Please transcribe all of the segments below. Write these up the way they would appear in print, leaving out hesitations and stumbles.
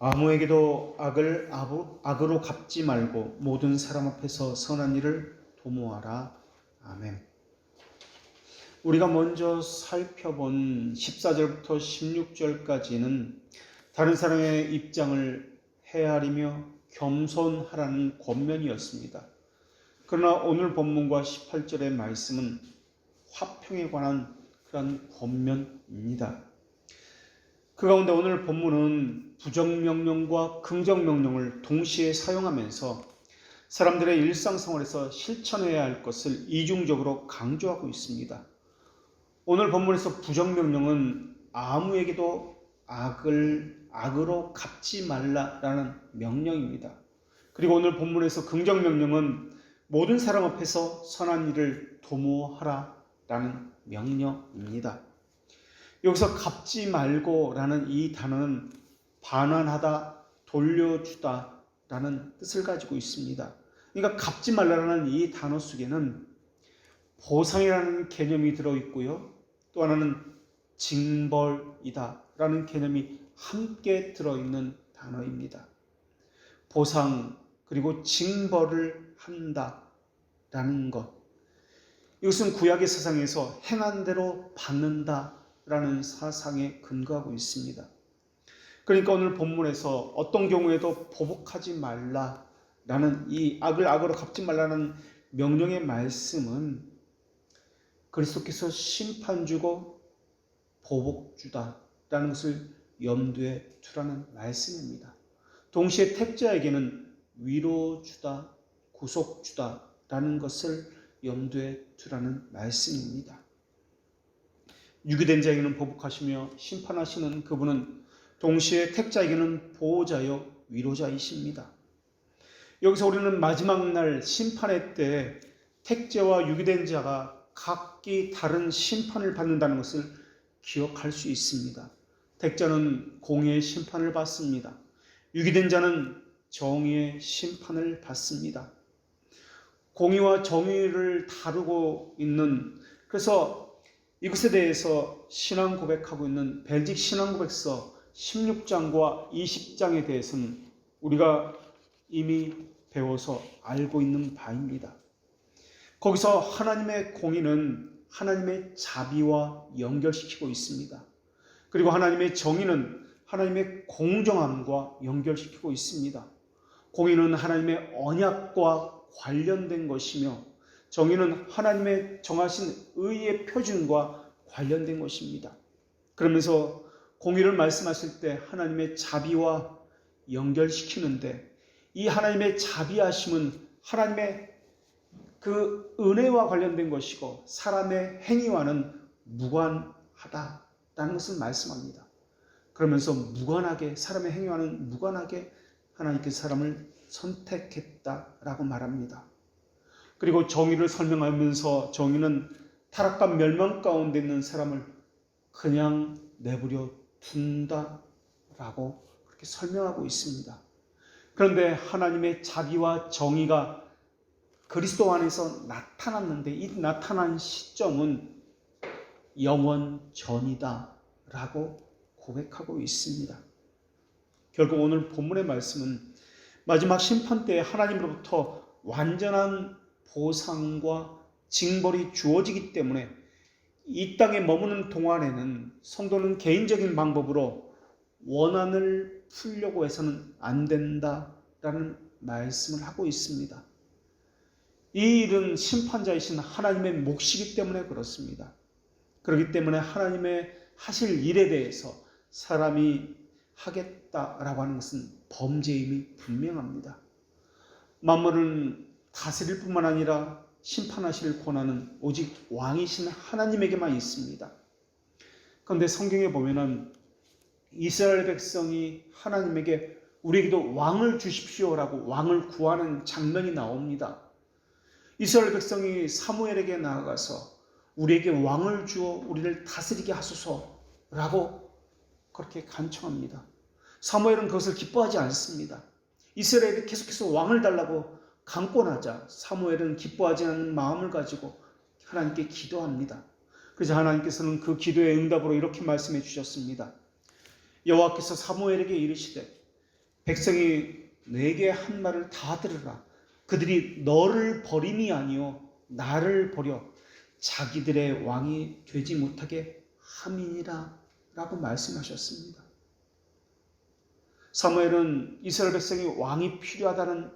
아무에게도 악으로 갚지 말고 모든 사람 앞에서 선한 일을 도모하라. 아멘. 우리가 먼저 살펴본 14절부터 16절까지는 다른 사람의 입장을 헤아리며 겸손하라는 권면이었습니다. 그러나 오늘 본문과 18절의 말씀은 화평에 관한 그런 권면입니다. 그 가운데 오늘 본문은 부정명령과 긍정명령을 동시에 사용하면서 사람들의 일상생활에서 실천해야 할 것을 이중적으로 강조하고 있습니다. 오늘 본문에서 부정명령은 아무에게도 악으로 갚지 말라라는 명령입니다. 그리고 오늘 본문에서 긍정명령은 모든 사람 앞에서 선한 일을 도모하라라는 명령입니다. 여기서 갚지 말고라는 이 단어는 반환하다, 돌려주다 라는 뜻을 가지고 있습니다. 그러니까 갚지 말라라는 이 단어 속에는 보상이라는 개념이 들어있고요. 또 하나는 징벌이다 라는 개념이 함께 들어있는 단어입니다. 보상 그리고 징벌을 한다라는 것. 이것은 구약의 사상에서 행한 대로 받는다라는 사상에 근거하고 있습니다. 그러니까 오늘 본문에서 어떤 경우에도 보복하지 말라라는 이 악을 악으로 갚지 말라는 명령의 말씀은 그리스도께서 심판 주고 보복 주다라는 것을 염두에 두라는 말씀입니다. 동시에 택자에게는 위로 주다, 구속 주다라는 것을 염두에 두라는 말씀입니다. 유기된 자에게는 보복하시며 심판하시는 그분은 동시에 택자에게는 보호자요 위로자이십니다. 여기서 우리는 마지막 날 심판의 때 택자와 유기된 자가 각기 다른 심판을 받는다는 것을 기억할 수 있습니다. 택자는 공의의 심판을 받습니다. 유기된 자는 정의의 심판을 받습니다. 공의와 정의를 다루고 있는, 그래서 이것에 대해서 신앙 고백하고 있는 벨직 신앙 고백서 16장과 20장에 대해서는 우리가 이미 배워서 알고 있는 바입니다. 거기서 하나님의 공의는 하나님의 자비와 연결시키고 있습니다. 그리고 하나님의 정의는 하나님의 공정함과 연결시키고 있습니다. 공의는 하나님의 언약과 관련된 것이며 정의는 하나님의 정하신 의의 표준과 관련된 것입니다. 그러면서 공의를 말씀하실 때 하나님의 자비와 연결시키는데 이 하나님의 자비하심은 하나님의 그 은혜와 관련된 것이고 사람의 행위와는 무관하다라는 것을 말씀합니다. 그러면서 무관하게, 사람의 행위와는 무관하게 하나님께서 사람을 선택했다라고 말합니다. 그리고 정의를 설명하면서 정의는 타락과 멸망 가운데 있는 사람을 그냥 내버려 둔다라고 그렇게 설명하고 있습니다. 그런데 하나님의 자비와 정의가 그리스도 안에서 나타났는데 이 나타난 시점은 영원 전이다라고 고백하고 있습니다. 결국 오늘 본문의 말씀은 마지막 심판 때에 하나님으로부터 완전한 보상과 징벌이 주어지기 때문에 이 땅에 머무는 동안에는 성도는 개인적인 방법으로 원한을 풀려고 해서는 안 된다라는 말씀을 하고 있습니다. 이 일은 심판자이신 하나님의 몫이기 때문에 그렇습니다. 그렇기 때문에 하나님의 하실 일에 대해서 사람이 하겠다라고 하는 것은 범죄임이 분명합니다. 만물은 다스릴 뿐만 아니라 심판하실 권한은 오직 왕이신 하나님에게만 있습니다. 그런데 성경에 보면은 이스라엘 백성이 하나님에게 우리에게도 왕을 주십시오라고 왕을 구하는 장면이 나옵니다. 이스라엘 백성이 사무엘에게 나아가서 우리에게 왕을 주어 우리를 다스리게 하소서라고 그렇게 간청합니다. 사무엘은 그것을 기뻐하지 않습니다. 이스라엘이 계속해서 왕을 달라고 강권하자 사무엘은 기뻐하지 않는 마음을 가지고 하나님께 기도합니다. 그래서 하나님께서는 그 기도의 응답으로 이렇게 말씀해 주셨습니다. 여호와께서 사무엘에게 이르시되 백성이 내게 한 말을 다 들으라. 그들이 너를 버림이 아니요 나를 버려 자기들의 왕이 되지 못하게 함이니라 라고 말씀하셨습니다. 사무엘은 이스라엘 백성이 왕이 필요하다는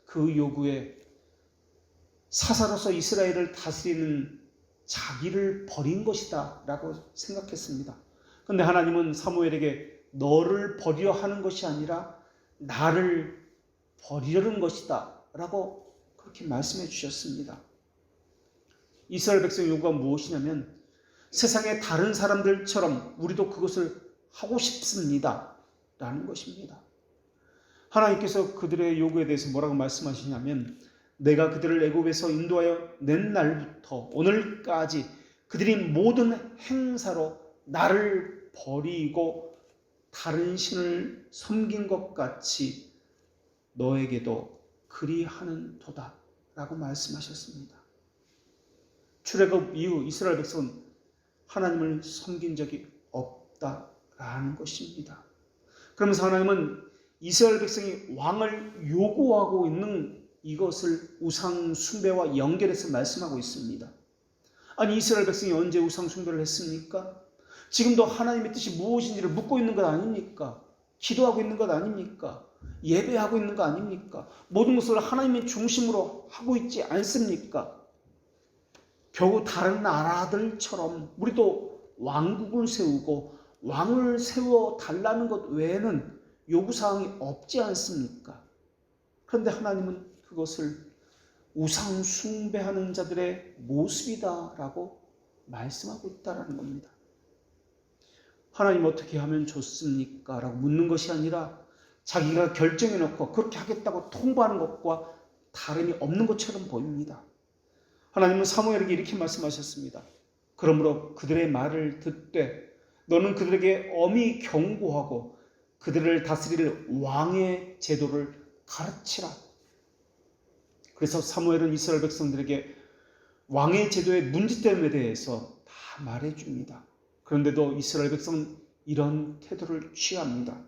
그 요구에 사사로서 이스라엘을 다스리는 자기를 버린 것이다 라고 생각했습니다. 그런데 하나님은 사무엘에게 너를 버리려 하는 것이 아니라 나를 버리려는 것이다 라고 그렇게 말씀해 주셨습니다. 이스라엘 백성의 요구가 무엇이냐면 세상의 다른 사람들처럼 우리도 그것을 하고 싶습니다 라는 것입니다. 하나님께서 그들의 요구에 대해서 뭐라고 말씀하시냐면 내가 그들을 애굽에서 인도하여 낸 날부터 오늘까지 그들이 모든 행사로 나를 버리고 다른 신을 섬긴 것 같이 너에게도 그리하는 도다 라고 말씀하셨습니다. 출애굽 이후 이스라엘 백성은 하나님을 섬긴 적이 없다라는 것입니다. 그러면서 하나님은 이스라엘 백성이 왕을 요구하고 있는 이것을 우상 숭배와 연결해서 말씀하고 있습니다. 아니 이스라엘 백성이 언제 우상 숭배를 했습니까? 지금도 하나님의 뜻이 무엇인지를 묻고 있는 것 아닙니까? 기도하고 있는 것 아닙니까? 예배하고 있는 거 아닙니까? 모든 것을 하나님의 중심으로 하고 있지 않습니까? 겨우 다른 나라들처럼 우리도 왕국을 세우고 왕을 세워 달라는 것 외에는 요구사항이 없지 않습니까? 그런데 하나님은 그것을 우상 숭배하는 자들의 모습이다라고 말씀하고 있다는 겁니다. 하나님 어떻게 하면 좋습니까? 라고 묻는 것이 아니라 자기가 결정해놓고 그렇게 하겠다고 통보하는 것과 다름이 없는 것처럼 보입니다. 하나님은 사무엘에게 이렇게 말씀하셨습니다. 그러므로 그들의 말을 듣되 너는 그들에게 엄히 경고하고 그들을 다스릴 왕의 제도를 가르치라. 그래서 사무엘은 이스라엘 백성들에게 왕의 제도의 문제점에 대해서 다 말해줍니다. 그런데도 이스라엘 백성은 이런 태도를 취합니다.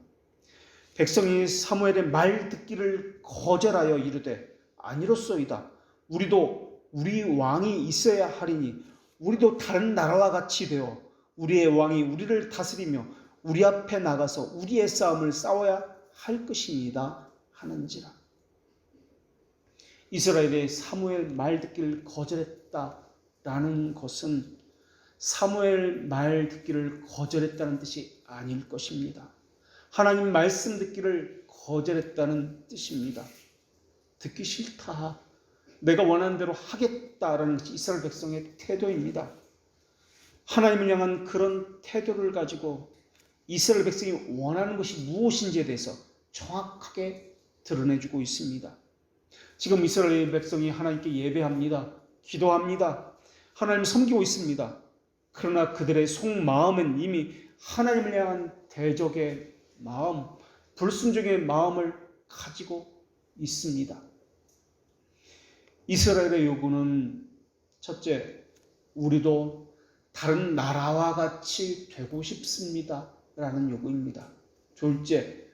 백성이 사무엘의 말 듣기를 거절하여 이르되 아니로소이다. 우리도 우리 왕이 있어야 하리니 우리도 다른 나라와 같이 되어 우리의 왕이 우리를 다스리며 우리 앞에 나가서 우리의 싸움을 싸워야 할 것입니다 하는지라. 이스라엘의 사무엘 말 듣기를 거절했다라는 것은 사무엘 말 듣기를 거절했다는 뜻이 아닐 것입니다. 하나님 말씀 듣기를 거절했다는 뜻입니다. 듣기 싫다. 내가 원하는 대로 하겠다라는 것이 이스라엘 백성의 태도입니다. 하나님을 향한 그런 태도를 가지고 이스라엘 백성이 원하는 것이 무엇인지에 대해서 정확하게 드러내주고 있습니다. 지금 이스라엘 백성이 하나님께 예배합니다. 기도합니다. 하나님을 섬기고 있습니다. 그러나 그들의 속마음은 이미 하나님을 향한 대적의 마음, 불순종의 마음을 가지고 있습니다. 이스라엘의 요구는 첫째, 우리도 다른 나라와 같이 되고 싶습니다 라는 요구입니다. 둘째,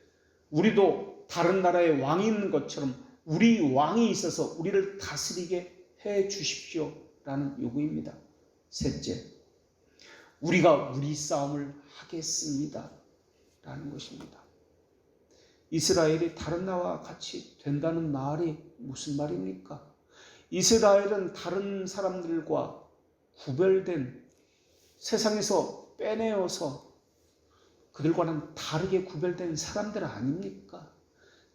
우리도 다른 나라에 왕이 있는 것처럼 우리 왕이 있어서 우리를 다스리게 해 주십시오 라는 요구입니다. 셋째, 우리가 우리 싸움을 하겠습니다 라는 것입니다. 이스라엘이 다른 나라와 같이 된다는 말이 무슨 말입니까? 이스라엘은 다른 사람들과 구별된, 세상에서 빼내어서 그들과는 다르게 구별된 사람들 아닙니까?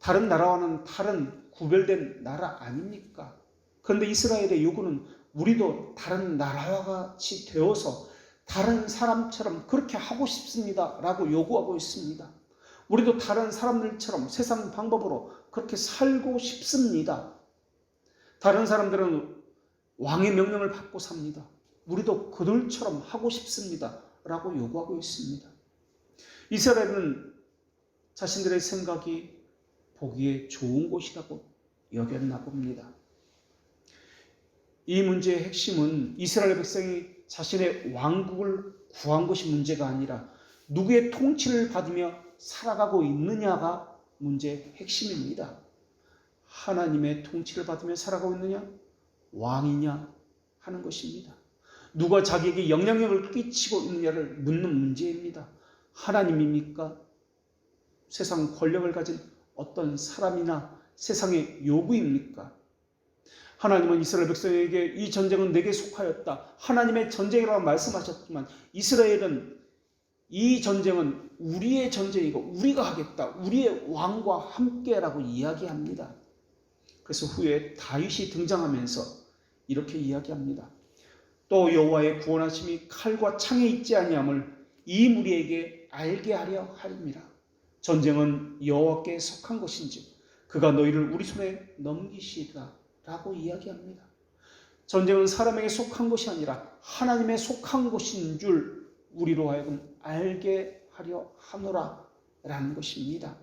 다른 나라와는 다른 구별된 나라 아닙니까? 그런데 이스라엘의 요구는 우리도 다른 나라와 같이 되어서 다른 사람처럼 그렇게 하고 싶습니다 라고 요구하고 있습니다. 우리도 다른 사람들처럼 세상 방법으로 그렇게 살고 싶습니다. 다른 사람들은 왕의 명령을 받고 삽니다. 우리도 그들처럼 하고 싶습니다 라고 요구하고 있습니다. 이스라엘은 자신들의 생각이 보기에 좋은 곳이라고 여겼나 봅니다. 이 문제의 핵심은 이스라엘 백성이 자신의 왕국을 구한 것이 문제가 아니라 누구의 통치를 받으며 살아가고 있느냐가 문제의 핵심입니다. 하나님의 통치를 받으며 살아가고 있느냐? 왕이냐? 하는 것입니다. 누가 자기에게 영향력을 끼치고 있느냐를 묻는 문제입니다. 하나님입니까? 세상 권력을 가진 어떤 사람이나 세상의 요구입니까? 하나님은 이스라엘 백성에게 이 전쟁은 내게 속하였다, 하나님의 전쟁이라고 말씀하셨지만 이스라엘은 이 전쟁은 우리의 전쟁이고 우리가 하겠다, 우리의 왕과 함께라고 이야기합니다. 그래서 후에 다윗이 등장하면서 이렇게 이야기합니다. 또 여호와의 구원하심이 칼과 창에 있지 아니함을 이 무리에게 알게 하려 함이라. 전쟁은 여호와께 속한 것인지 그가 너희를 우리 손에 넘기시리라 라고 이야기합니다. 전쟁은 사람에게 속한 것이 아니라 하나님에 속한 것인 줄 우리로 하여금 알게 하려 하노라 라는 것입니다.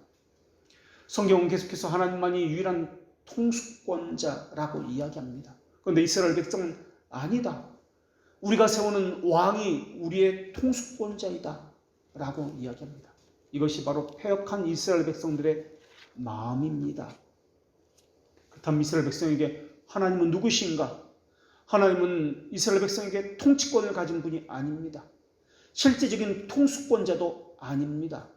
성경은 계속해서 하나님만이 유일한 통수권자라고 이야기합니다. 그런데 이스라엘 백성은 아니다, 우리가 세우는 왕이 우리의 통수권자이다 라고 이야기합니다. 이것이 바로 패역한 이스라엘 백성들의 마음입니다. 그렇다면 이스라엘 백성에게 하나님은 누구신가? 하나님은 이스라엘 백성에게 통치권을 가진 분이 아닙니다. 실제적인 통수권자도 아닙니다.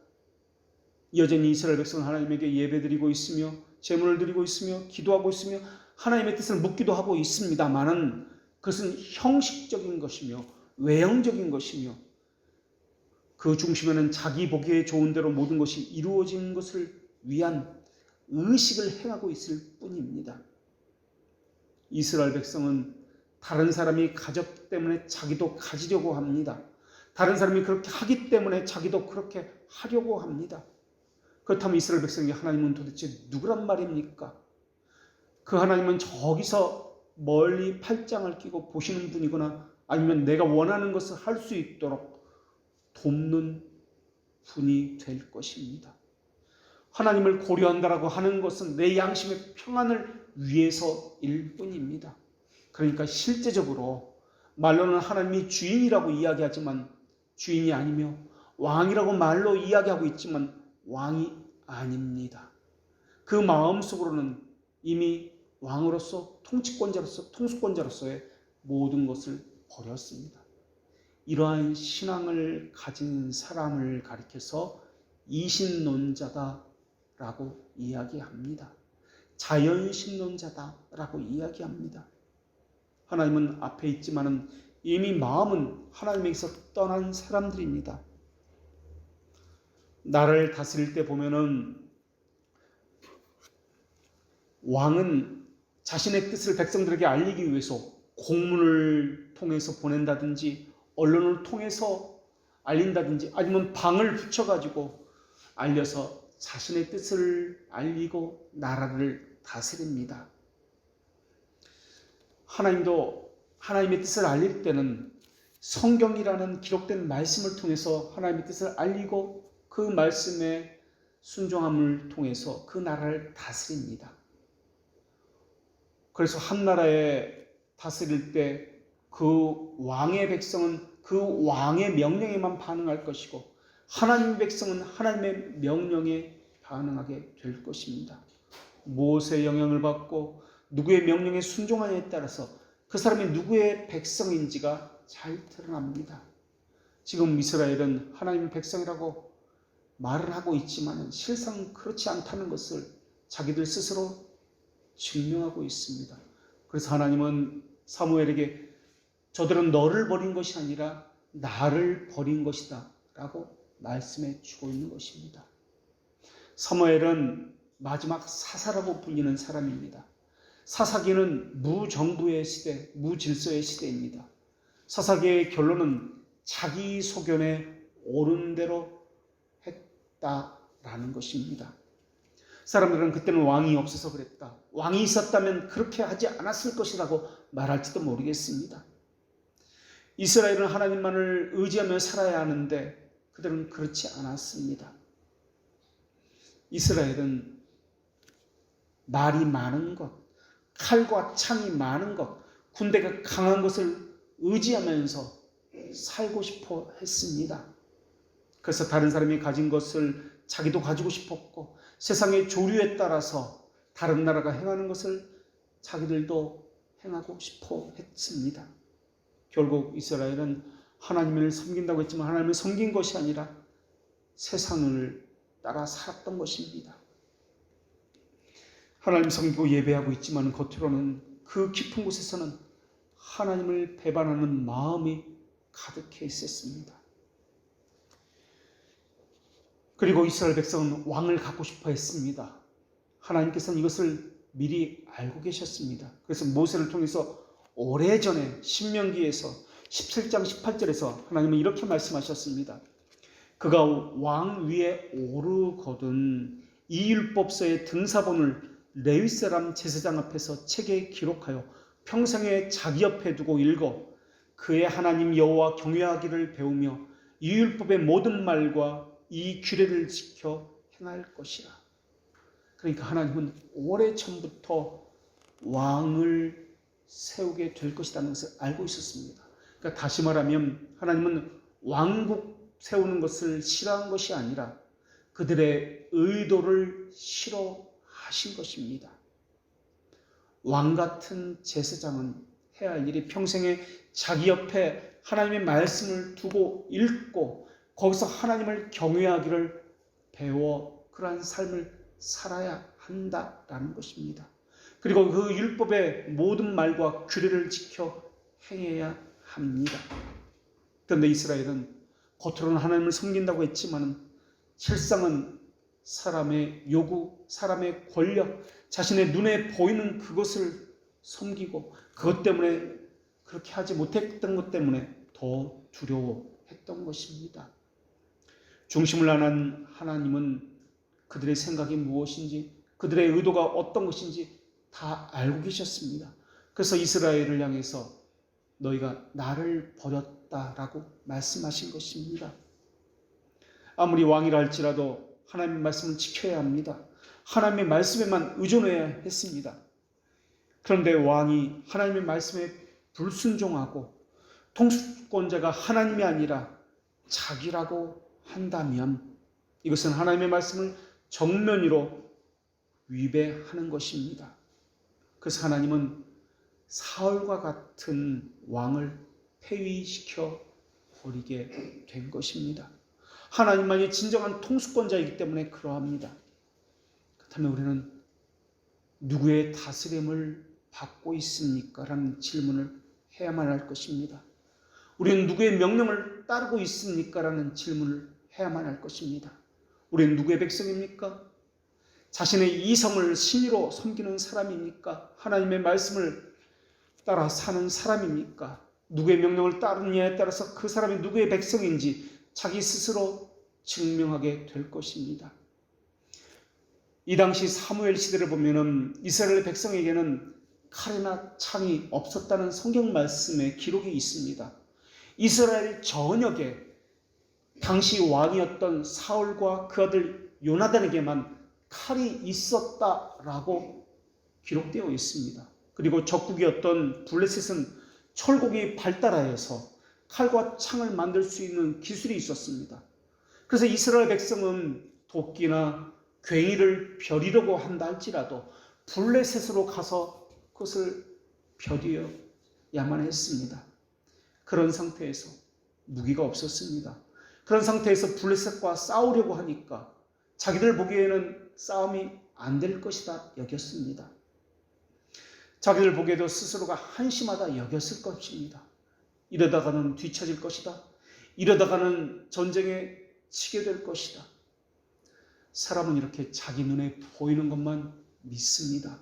여전히 이스라엘 백성은 하나님에게 예배드리고 있으며 제물을 드리고 있으며 기도하고 있으며 하나님의 뜻을 묻기도 하고 있습니다만은 그것은 형식적인 것이며 외형적인 것이며 그 중심에는 자기 보기에 좋은 대로 모든 것이 이루어진 것을 위한 의식을 행하고 있을 뿐입니다. 이스라엘 백성은 다른 사람이 가졌기 때문에 자기도 가지려고 합니다. 다른 사람이 그렇게 하기 때문에 자기도 그렇게 하려고 합니다. 그렇다면 이스라엘 백성에게 하나님은 도대체 누구란 말입니까? 그 하나님은 저기서 멀리 팔짱을 끼고 보시는 분이거나 아니면 내가 원하는 것을 할 수 있도록 돕는 분이 될 것입니다. 하나님을 고려한다라고 하는 것은 내 양심의 평안을 위해서일 뿐입니다. 그러니까 실제적으로 말로는 하나님이 주인이라고 이야기하지만 주인이 아니며 왕이라고 말로 이야기하고 있지만 왕이 아닙니다. 그 마음속으로는 이미 왕으로서 통치권자로서 통수권자로서의 모든 것을 버렸습니다. 이러한 신앙을 가진 사람을 가리켜서 이신론자다라고 이야기합니다. 자연신론자다라고 이야기합니다. 하나님은 앞에 있지만은 이미 마음은 하나님에게서 떠난 사람들입니다. 나라를 다스릴 때 보면은 왕은 자신의 뜻을 백성들에게 알리기 위해서 공문을 통해서 보낸다든지 언론을 통해서 알린다든지 아니면 방을 붙여가지고 알려서 자신의 뜻을 알리고 나라를 다스립니다. 하나님도 하나님의 뜻을 알릴 때는 성경이라는 기록된 말씀을 통해서 하나님의 뜻을 알리고 그 말씀의 순종함을 통해서 그 나라를 다스립니다. 그래서 한 나라에 다스릴 때 그 왕의 백성은 그 왕의 명령에만 반응할 것이고 하나님의 백성은 하나님의 명령에 반응하게 될 것입니다. 무엇의 영향을 받고 누구의 명령에 순종하냐에 따라서 그 사람이 누구의 백성인지가 잘 드러납니다. 지금 이스라엘은 하나님의 백성이라고 말을 하고 있지만 실상 그렇지 않다는 것을 자기들 스스로 증명하고 있습니다. 그래서 하나님은 사무엘에게 저들은 너를 버린 것이 아니라 나를 버린 것이다 라고 말씀해 주고 있는 것입니다. 사무엘은 마지막 사사라고 불리는 사람입니다. 사사기는 무정부의 시대, 무질서의 시대입니다. 사사기의 결론은 자기 소견에 옳은 대로 했다라는 것입니다. 사람들은 그때는 왕이 없어서 그랬다, 왕이 있었다면 그렇게 하지 않았을 것이라고 말할지도 모르겠습니다. 이스라엘은 하나님만을 의지하며 살아야 하는데 그들은 그렇지 않았습니다. 이스라엘은 말이 많은 것, 칼과 창이 많은 것, 군대가 강한 것을 의지하면서 살고 싶어 했습니다. 그래서 다른 사람이 가진 것을 자기도 가지고 싶었고 세상의 조류에 따라서 다른 나라가 행하는 것을 자기들도 행하고 싶어 했습니다. 결국 이스라엘은 하나님을 섬긴다고 했지만 하나님을 섬긴 것이 아니라 세상을 따라 살았던 것입니다. 하나님 섬기고 예배하고 있지만 겉으로는 그 깊은 곳에서는 하나님을 배반하는 마음이 가득해 있었습니다. 그리고 이스라엘 백성은 왕을 갖고 싶어 했습니다. 하나님께서는 이것을 미리 알고 계셨습니다. 그래서 모세를 통해서 오래전에 신명기에서 17장 18절에서 하나님은 이렇게 말씀하셨습니다. 그가 왕 위에 오르거든 이 율법서의 등사본을 레위 사람 제사장 앞에서 책에 기록하여 평생에 자기 옆에 두고 읽어 그의 하나님 여호와 경외하기를 배우며 이 율법의 모든 말과 이 규례를 지켜 행할 것이라. 그러니까 하나님은 오래전부터 왕을 세우게 될 것이라는 것을 알고 있었습니다. 그러니까 다시 말하면 하나님은 왕국 세우는 것을 싫어한 것이 아니라 그들의 의도를 싫어하신 것입니다. 왕 같은 제사장은 해야 할 일이 평생에 자기 옆에 하나님의 말씀을 두고 읽고 거기서 하나님을 경외하기를 배워 그러한 삶을 살아야 한다라는 것입니다. 그리고 그 율법의 모든 말과 규례를 지켜 행해야 합니다. 그런데 이스라엘은 겉으로는 하나님을 섬긴다고 했지만 실상은 사람의 요구, 사람의 권력, 자신의 눈에 보이는 그것을 섬기고 그것 때문에 그렇게 하지 못했던 것 때문에 더 두려워했던 것입니다. 중심을 아는 하나님은 그들의 생각이 무엇인지 그들의 의도가 어떤 것인지 다 알고 계셨습니다. 그래서 이스라엘을 향해서 너희가 나를 버렸다라고 말씀하신 것입니다. 아무리 왕이라 할지라도 하나님의 말씀을 지켜야 합니다. 하나님의 말씀에만 의존해야 했습니다. 그런데 왕이 하나님의 말씀에 불순종하고 통수권자가 하나님이 아니라 자기라고 한다면 이것은 하나님의 말씀을 정면으로 위배하는 것입니다. 그래서 하나님은 사울과 같은 왕을 폐위시켜 버리게 된 것입니다. 하나님만이 진정한 통수권자이기 때문에 그러합니다. 그렇다면 우리는 누구의 다스림을 받고 있습니까? 라는 질문을 해야만 할 것입니다. 우리는 누구의 명령을 따르고 있습니까? 라는 질문을 해야만 할 것입니다. 우리는 누구의 백성입니까? 자신의 이성을 신의로 섬기는 사람입니까? 하나님의 말씀을 따라 사는 사람입니까? 누구의 명령을 따르느냐에 따라서 그 사람이 누구의 백성인지 자기 스스로 증명하게 될 것입니다. 이 당시 사무엘 시대를 보면은 이스라엘 백성에게는 칼이나 창이 없었다는 성경 말씀에 기록이 있습니다. 이스라엘 전역에 당시 왕이었던 사울과 그 아들 요나단에게만 칼이 있었다라고 기록되어 있습니다. 그리고 적국이었던 블레셋은 철곡이 발달하여서 칼과 창을 만들 수 있는 기술이 있었습니다. 그래서 이스라엘 백성은 도끼나 괭이를 벼리려고 한다 할지라도 블레셋으로 가서 그것을 벼려야만 했습니다. 그런 상태에서 무기가 없었습니다. 그런 상태에서 블레셋과 싸우려고 하니까 자기들 보기에는 싸움이 안 될 것이다 여겼습니다. 자기들 보기에도 스스로가 한심하다 여겼을 것입니다. 이러다가는 뒤처질 것이다. 이러다가는 전쟁에 치게 될 것이다. 사람은 이렇게 자기 눈에 보이는 것만 믿습니다.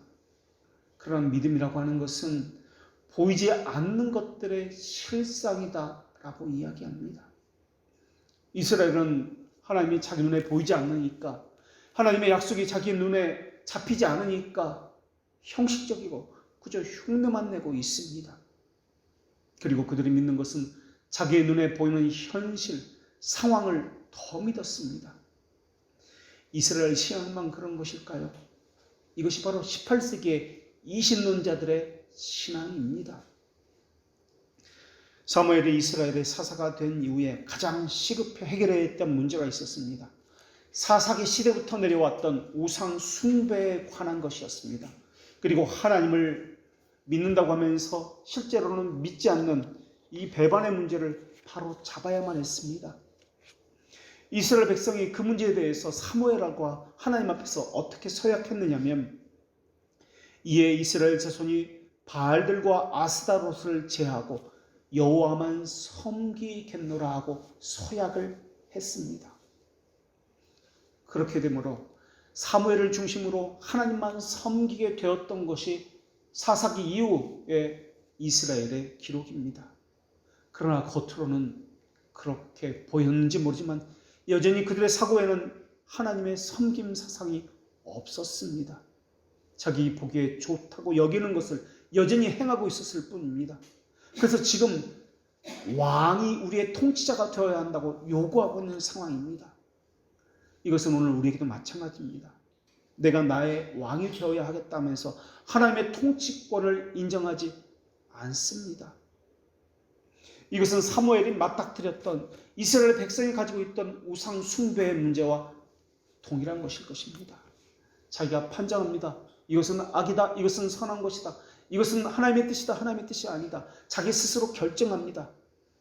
그런 믿음이라고 하는 것은 보이지 않는 것들의 실상이다라고 이야기합니다. 이스라엘은 하나님이 자기 눈에 보이지 않으니까, 하나님의 약속이 자기 눈에 잡히지 않으니까 형식적이고 그저 흉내만 내고 있습니다. 그리고 그들이 믿는 것은 자기의 눈에 보이는 현실, 상황을 더 믿었습니다. 이스라엘 신앙만 그런 것일까요? 이것이 바로 18세기의 이신론자들의 신앙입니다. 사무엘이 이스라엘의 사사가 된 이후에 가장 시급해 해결해야 했던 문제가 있었습니다. 사사기 시대부터 내려왔던 우상 숭배에 관한 것이었습니다. 그리고 하나님을 믿는다고 하면서 실제로는 믿지 않는 이 배반의 문제를 바로 잡아야만 했습니다. 이스라엘 백성이 그 문제에 대해서 사무엘과 하나님 앞에서 어떻게 서약했느냐면, 이에 이스라엘 자손이 바알들과 아스타롯을 제하고 여호와만 섬기겠노라 하고 서약을 했습니다. 그렇게 되므로 사무엘을 중심으로 하나님만 섬기게 되었던 것이 사사기 이후의 이스라엘의 기록입니다. 그러나 겉으로는 그렇게 보였는지 모르지만 여전히 그들의 사고에는 하나님의 섬김 사상이 없었습니다. 자기 보기에 좋다고 여기는 것을 여전히 행하고 있었을 뿐입니다. 그래서 지금 왕이 우리의 통치자가 되어야 한다고 요구하고 있는 상황입니다. 이것은 오늘 우리에게도 마찬가지입니다. 내가 나의 왕이 되어야 하겠다면서 하나님의 통치권을 인정하지 않습니다. 이것은 사무엘이 맞닥뜨렸던 이스라엘 백성이 가지고 있던 우상 숭배의 문제와 동일한 것일 것입니다. 자기가 판단합니다. 이것은 악이다. 이것은 선한 것이다. 이것은 하나님의 뜻이다. 하나님의 뜻이 아니다. 자기 스스로 결정합니다.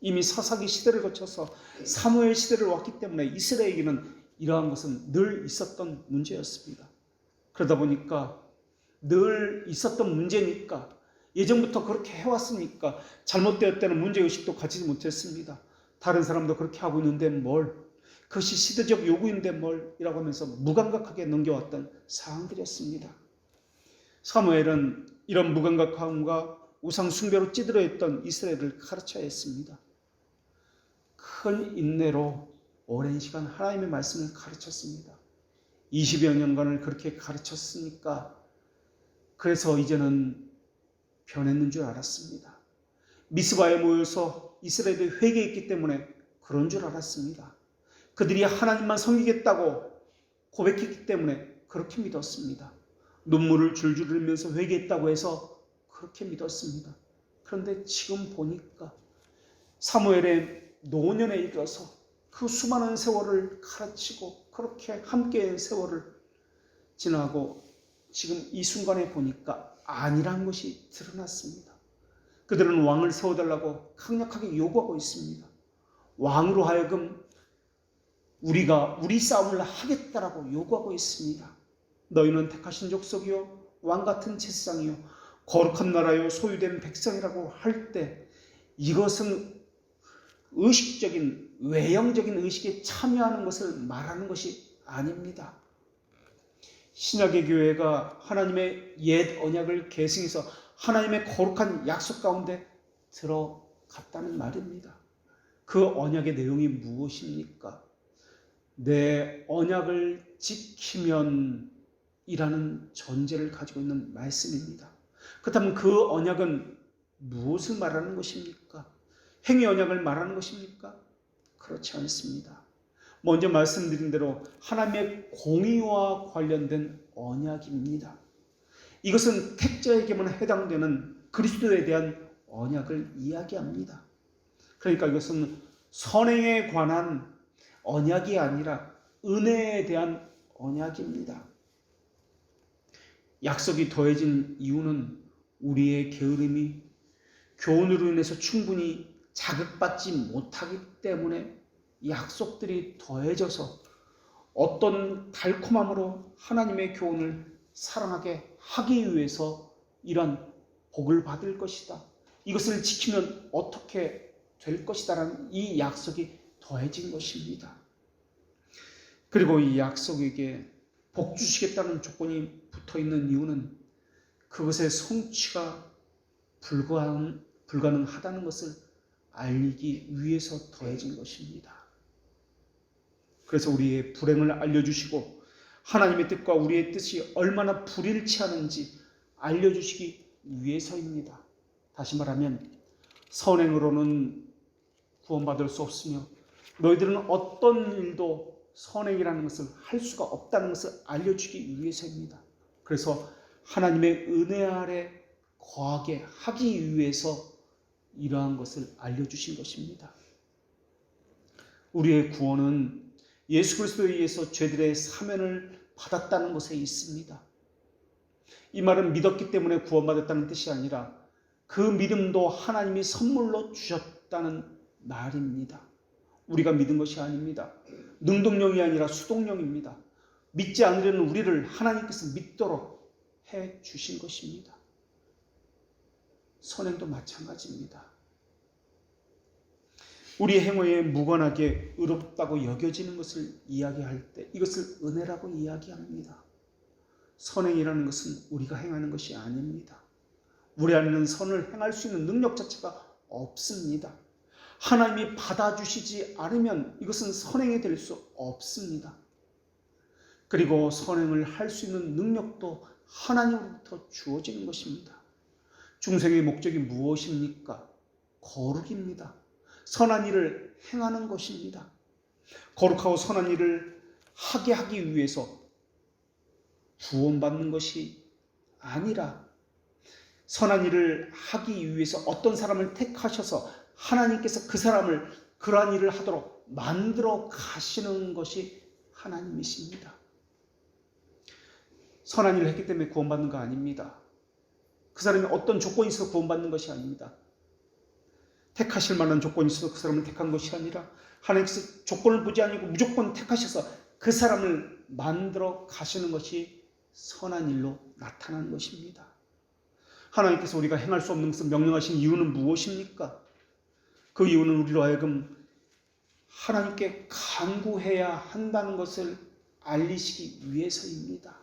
이미 사사기 시대를 거쳐서 사무엘 시대를 왔기 때문에 이스라엘에게는 이러한 것은 늘 있었던 문제였습니다. 그러다 보니까 늘 있었던 문제니까, 예전부터 그렇게 해왔으니까 잘못되었다는 문제의식도 가지지 못했습니다. 다른 사람도 그렇게 하고 있는데 뭘, 그것이 시대적 요구인데 뭘 이라고 하면서 무감각하게 넘겨왔던 사항들이었습니다. 사무엘은 이런 무감각함과 우상 숭배로 찌들어 있던 이스라엘을 가르쳐야 했습니다. 큰 인내로 오랜 시간 하나님의 말씀을 가르쳤습니다. 20여 년간을 그렇게 가르쳤으니까 그래서 이제는 변했는 줄 알았습니다. 미스바에 모여서 이스라엘이 회개했기 때문에 그런 줄 알았습니다. 그들이 하나님만 섬기겠다고 고백했기 때문에 그렇게 믿었습니다. 눈물을 줄줄 흘리면서 회개했다고 해서 그렇게 믿었습니다. 그런데 지금 보니까 사무엘의 노년에 이르러서 그 수많은 세월을 가르치고 그렇게 함께한 세월을 지나고 지금 이 순간에 보니까 아니란 것이 드러났습니다. 그들은 왕을 세워달라고 강력하게 요구하고 있습니다. 왕으로 하여금 우리가 우리 싸움을 하겠다라고 요구하고 있습니다. 너희는 택하신 족속이요 왕 같은 제사장이요 거룩한 나라요 소유된 백성이라고 할 때 이것은 의식적인 외형적인 의식에 참여하는 것을 말하는 것이 아닙니다. 신약의 교회가 하나님의 옛 언약을 계승해서 하나님의 거룩한 약속 가운데 들어갔다는 말입니다. 그 언약의 내용이 무엇입니까? 내 언약을 지키면 이라는 전제를 가지고 있는 말씀입니다. 그렇다면 그 언약은 무엇을 말하는 것입니까? 행위 언약을 말하는 것입니까? 그렇지 않습니다. 먼저 말씀드린 대로 하나님의 공의와 관련된 언약입니다. 이것은 택자에게만 해당되는 그리스도에 대한 언약을 이야기합니다. 그러니까 이것은 선행에 관한 언약이 아니라 은혜에 대한 언약입니다. 약속이 더해진 이유는 우리의 게으름이 교훈으로 인해서 충분히 자극받지 못하기 때문에 약속들이 더해져서 어떤 달콤함으로 하나님의 교훈을 사랑하게 하기 위해서 이런 복을 받을 것이다. 이것을 지키면 어떻게 될 것이다 라는 이 약속이 더해진 것입니다. 그리고 이 약속에게 복 주시겠다는 조건이 붙어있는 이유는 그것의 성취가 불가능하다는 것을 알리기 위해서 더해진 것입니다. 그래서 우리의 불행을 알려주시고 하나님의 뜻과 우리의 뜻이 얼마나 불일치하는지 알려주시기 위해서입니다. 다시 말하면 선행으로는 구원받을 수 없으며 너희들은 어떤 일도 선행이라는 것을 할 수가 없다는 것을 알려주기 위해서입니다. 그래서 하나님의 은혜 아래 거하게 하기 위해서 이러한 것을 알려주신 것입니다. 우리의 구원은 예수 그리스도에 의해서 죄들의 사면을 받았다는 것에 있습니다. 이 말은 믿었기 때문에 구원받았다는 뜻이 아니라 그 믿음도 하나님이 선물로 주셨다는 말입니다. 우리가 믿은 것이 아닙니다. 능동령이 아니라 수동령입니다. 믿지 않으려는 우리를 하나님께서 믿도록 해 주신 것입니다. 선행도 마찬가지입니다. 우리 행위에 무관하게 의롭다고 여겨지는 것을 이야기할 때 이것을 은혜라고 이야기합니다. 선행이라는 것은 우리가 행하는 것이 아닙니다. 우리 안에는 선을 행할 수 있는 능력 자체가 없습니다. 하나님이 받아주시지 않으면 이것은 선행이 될 수 없습니다. 그리고 선행을 할 수 있는 능력도 하나님으로부터 주어지는 것입니다. 중생의 목적이 무엇입니까? 거룩입니다. 선한 일을 행하는 것입니다. 거룩하고 선한 일을 하게 하기 위해서 구원받는 것이 아니라 선한 일을 하기 위해서 어떤 사람을 택하셔서 하나님께서 그 사람을 그러한 일을 하도록 만들어 가시는 것이 하나님이십니다. 선한 일을 했기 때문에 구원받는 거 아닙니다. 그 사람이 어떤 조건이 있어서 구원받는 것이 아닙니다. 택하실 만한 조건이 있어서 그 사람을 택한 것이 아니라 하나님께서 조건을 보지 않고 무조건 택하셔서 그 사람을 만들어 가시는 것이 선한 일로 나타나는 것입니다. 하나님께서 우리가 행할 수 없는 것을 명령하신 이유는 무엇입니까? 그 이유는 우리로 하여금 하나님께 간구해야 한다는 것을 알리시기 위해서입니다.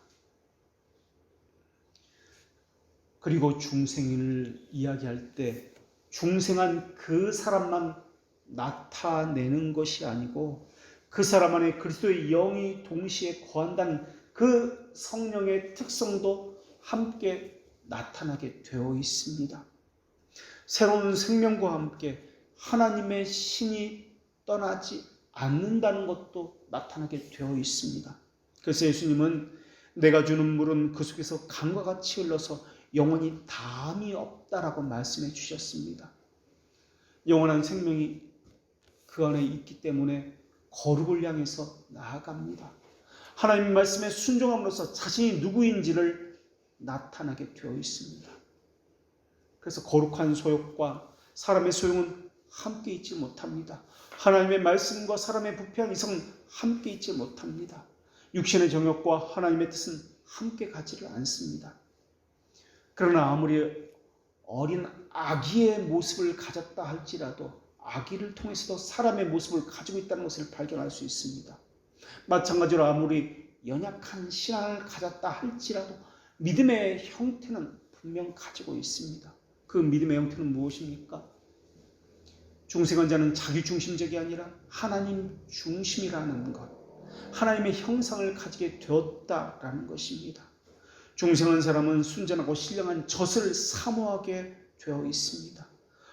그리고 중생을 이야기할 때 중생한 그 사람만 나타내는 것이 아니고 그 사람 안에 그리스도의 영이 동시에 거한다는 그 성령의 특성도 함께 나타나게 되어 있습니다. 새로운 생명과 함께 하나님의 신이 떠나지 않는다는 것도 나타나게 되어 있습니다. 그래서 예수님은 내가 주는 물은 그 속에서 강과 같이 흘러서 영원히 담이 없다라고 말씀해 주셨습니다. 영원한 생명이 그 안에 있기 때문에 거룩을 향해서 나아갑니다. 하나님 말씀에 순종함으로써 자신이 누구인지를 나타나게 되어 있습니다. 그래서 거룩한 소욕과 사람의 소용은 함께 있지 못합니다. 하나님의 말씀과 사람의 부패한 이성은 함께 있지 못합니다. 육신의 정욕과 하나님의 뜻은 함께 가지를 않습니다. 그러나 아무리 어린 아기의 모습을 가졌다 할지라도 아기를 통해서도 사람의 모습을 가지고 있다는 것을 발견할 수 있습니다. 마찬가지로 아무리 연약한 신앙을 가졌다 할지라도 믿음의 형태는 분명 가지고 있습니다. 그 믿음의 형태는 무엇입니까? 중생한 자는 자기 중심적이 아니라 하나님 중심이라는 것, 하나님의 형상을 가지게 되었다라는 것입니다. 중생한 사람은 순전하고 신령한 젖을 사모하게 되어 있습니다.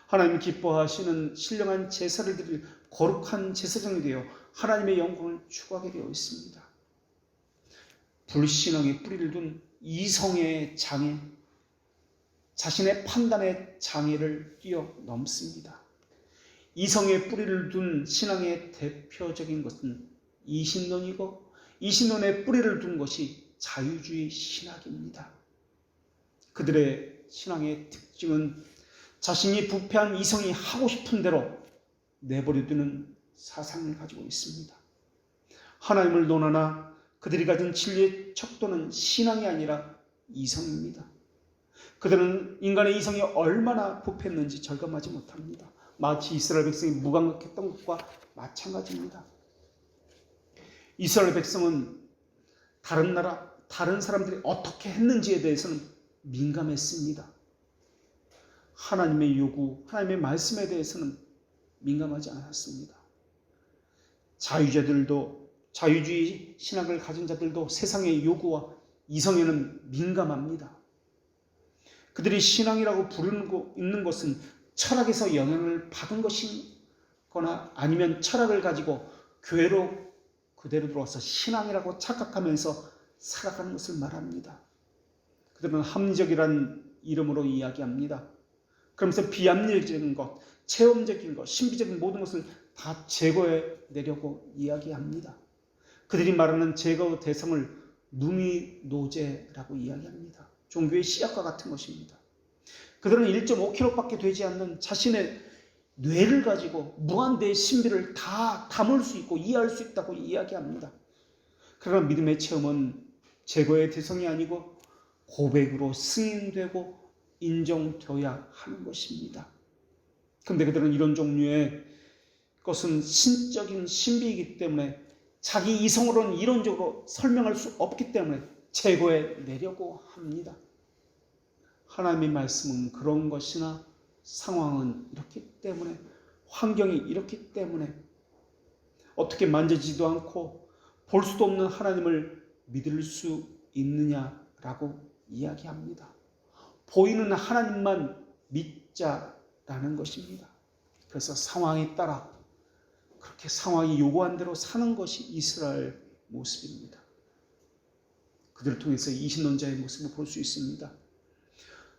하나님 기뻐하시는 신령한 제사를 드릴 거룩한 제사장이 되어 하나님의 영광을 추구하게 되어 있습니다. 불신앙의 뿌리를 둔 이성의 장애, 자신의 판단의 장애를 뛰어넘습니다. 이성의 뿌리를 둔 신앙의 대표적인 것은 이신론이고 이신론의 뿌리를 둔 것이 자유주의 신학입니다. 그들의 신앙의 특징은 자신이 부패한 이성이 하고 싶은 대로 내버려두는 사상을 가지고 있습니다. 하나님을 논하나 그들이 가진 진리의 척도는 신앙이 아니라 이성입니다. 그들은 인간의 이성이 얼마나 부패했는지 절감하지 못합니다. 마치 이스라엘 백성이 무감각했던 것과 마찬가지입니다. 이스라엘 백성은 다른 나라, 다른 사람들이 어떻게 했는지에 대해서는 민감했습니다. 하나님의 요구, 하나님의 말씀에 대해서는 민감하지 않았습니다. 자유주의 신학을 가진 자들도 세상의 요구와 이성에는 민감합니다. 그들이 신앙이라고 부르고 있는 것은 철학에서 영향을 받은 것이거나 아니면 철학을 가지고 교회로 그대로 들어와서 신앙이라고 착각하면서 살아가는 것을 말합니다. 그들은 합리적이라는 이름으로 이야기합니다. 그러면서 비합리적인 것, 체험적인 것, 신비적인 모든 것을 다 제거해 내려고 이야기합니다. 그들이 말하는 제거 대상을 누미노제라고 이야기합니다. 종교의 씨앗과 같은 것입니다. 그들은 1.5kg밖에 되지 않는 자신의 뇌를 가지고 무한대의 신비를 다 담을 수 있고 이해할 수 있다고 이야기합니다. 그러나 믿음의 체험은 제거의 대상이 아니고 고백으로 승인되고 인정되어야 하는 것입니다. 그런데 그들은 이런 종류의 것은 신적인 신비이기 때문에 자기 이성으로는 이론적으로 설명할 수 없기 때문에 제거해 내려고 합니다. 하나님의 말씀은 그런 것이나 상황은 이렇기 때문에, 환경이 이렇기 때문에 어떻게 만져지도 않고 볼 수도 없는 하나님을 믿을 수 있느냐라고 이야기합니다. 보이는 하나님만 믿자라는 것입니다. 그래서 상황에 따라 그렇게 상황이 요구한 대로 사는 것이 이스라엘 모습입니다. 그들을 통해서 이신론자의 모습을 볼 수 있습니다.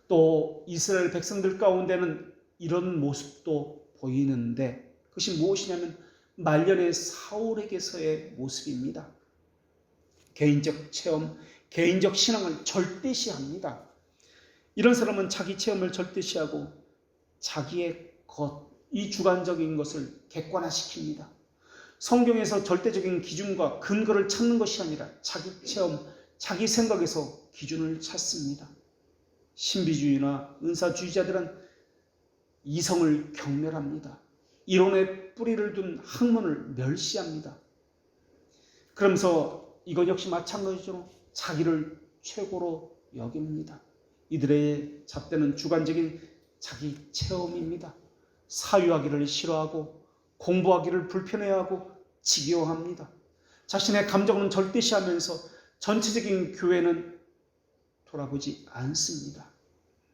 또 이스라엘 백성들 가운데는 이런 모습도 보이는데 그것이 무엇이냐면 말년의 사울에게서의 모습입니다. 개인적 체험, 개인적 신앙을 절대시합니다. 이런 사람은 자기 체험을 절대시하고 자기의 것, 이 주관적인 것을 객관화시킵니다. 성경에서 절대적인 기준과 근거를 찾는 것이 아니라 자기 체험, 자기 생각에서 기준을 찾습니다. 신비주의나 은사주의자들은 이성을 경멸합니다. 이론에 뿌리를 둔 학문을 멸시합니다. 그러면서 이것 역시 마찬가지로 자기를 최고로 여깁니다. 이들의 잣대는 주관적인 자기 체험입니다. 사유하기를 싫어하고 공부하기를 불편해하고 지겨워합니다. 자신의 감정은 절대시하면서 전체적인 교회는 돌아보지 않습니다.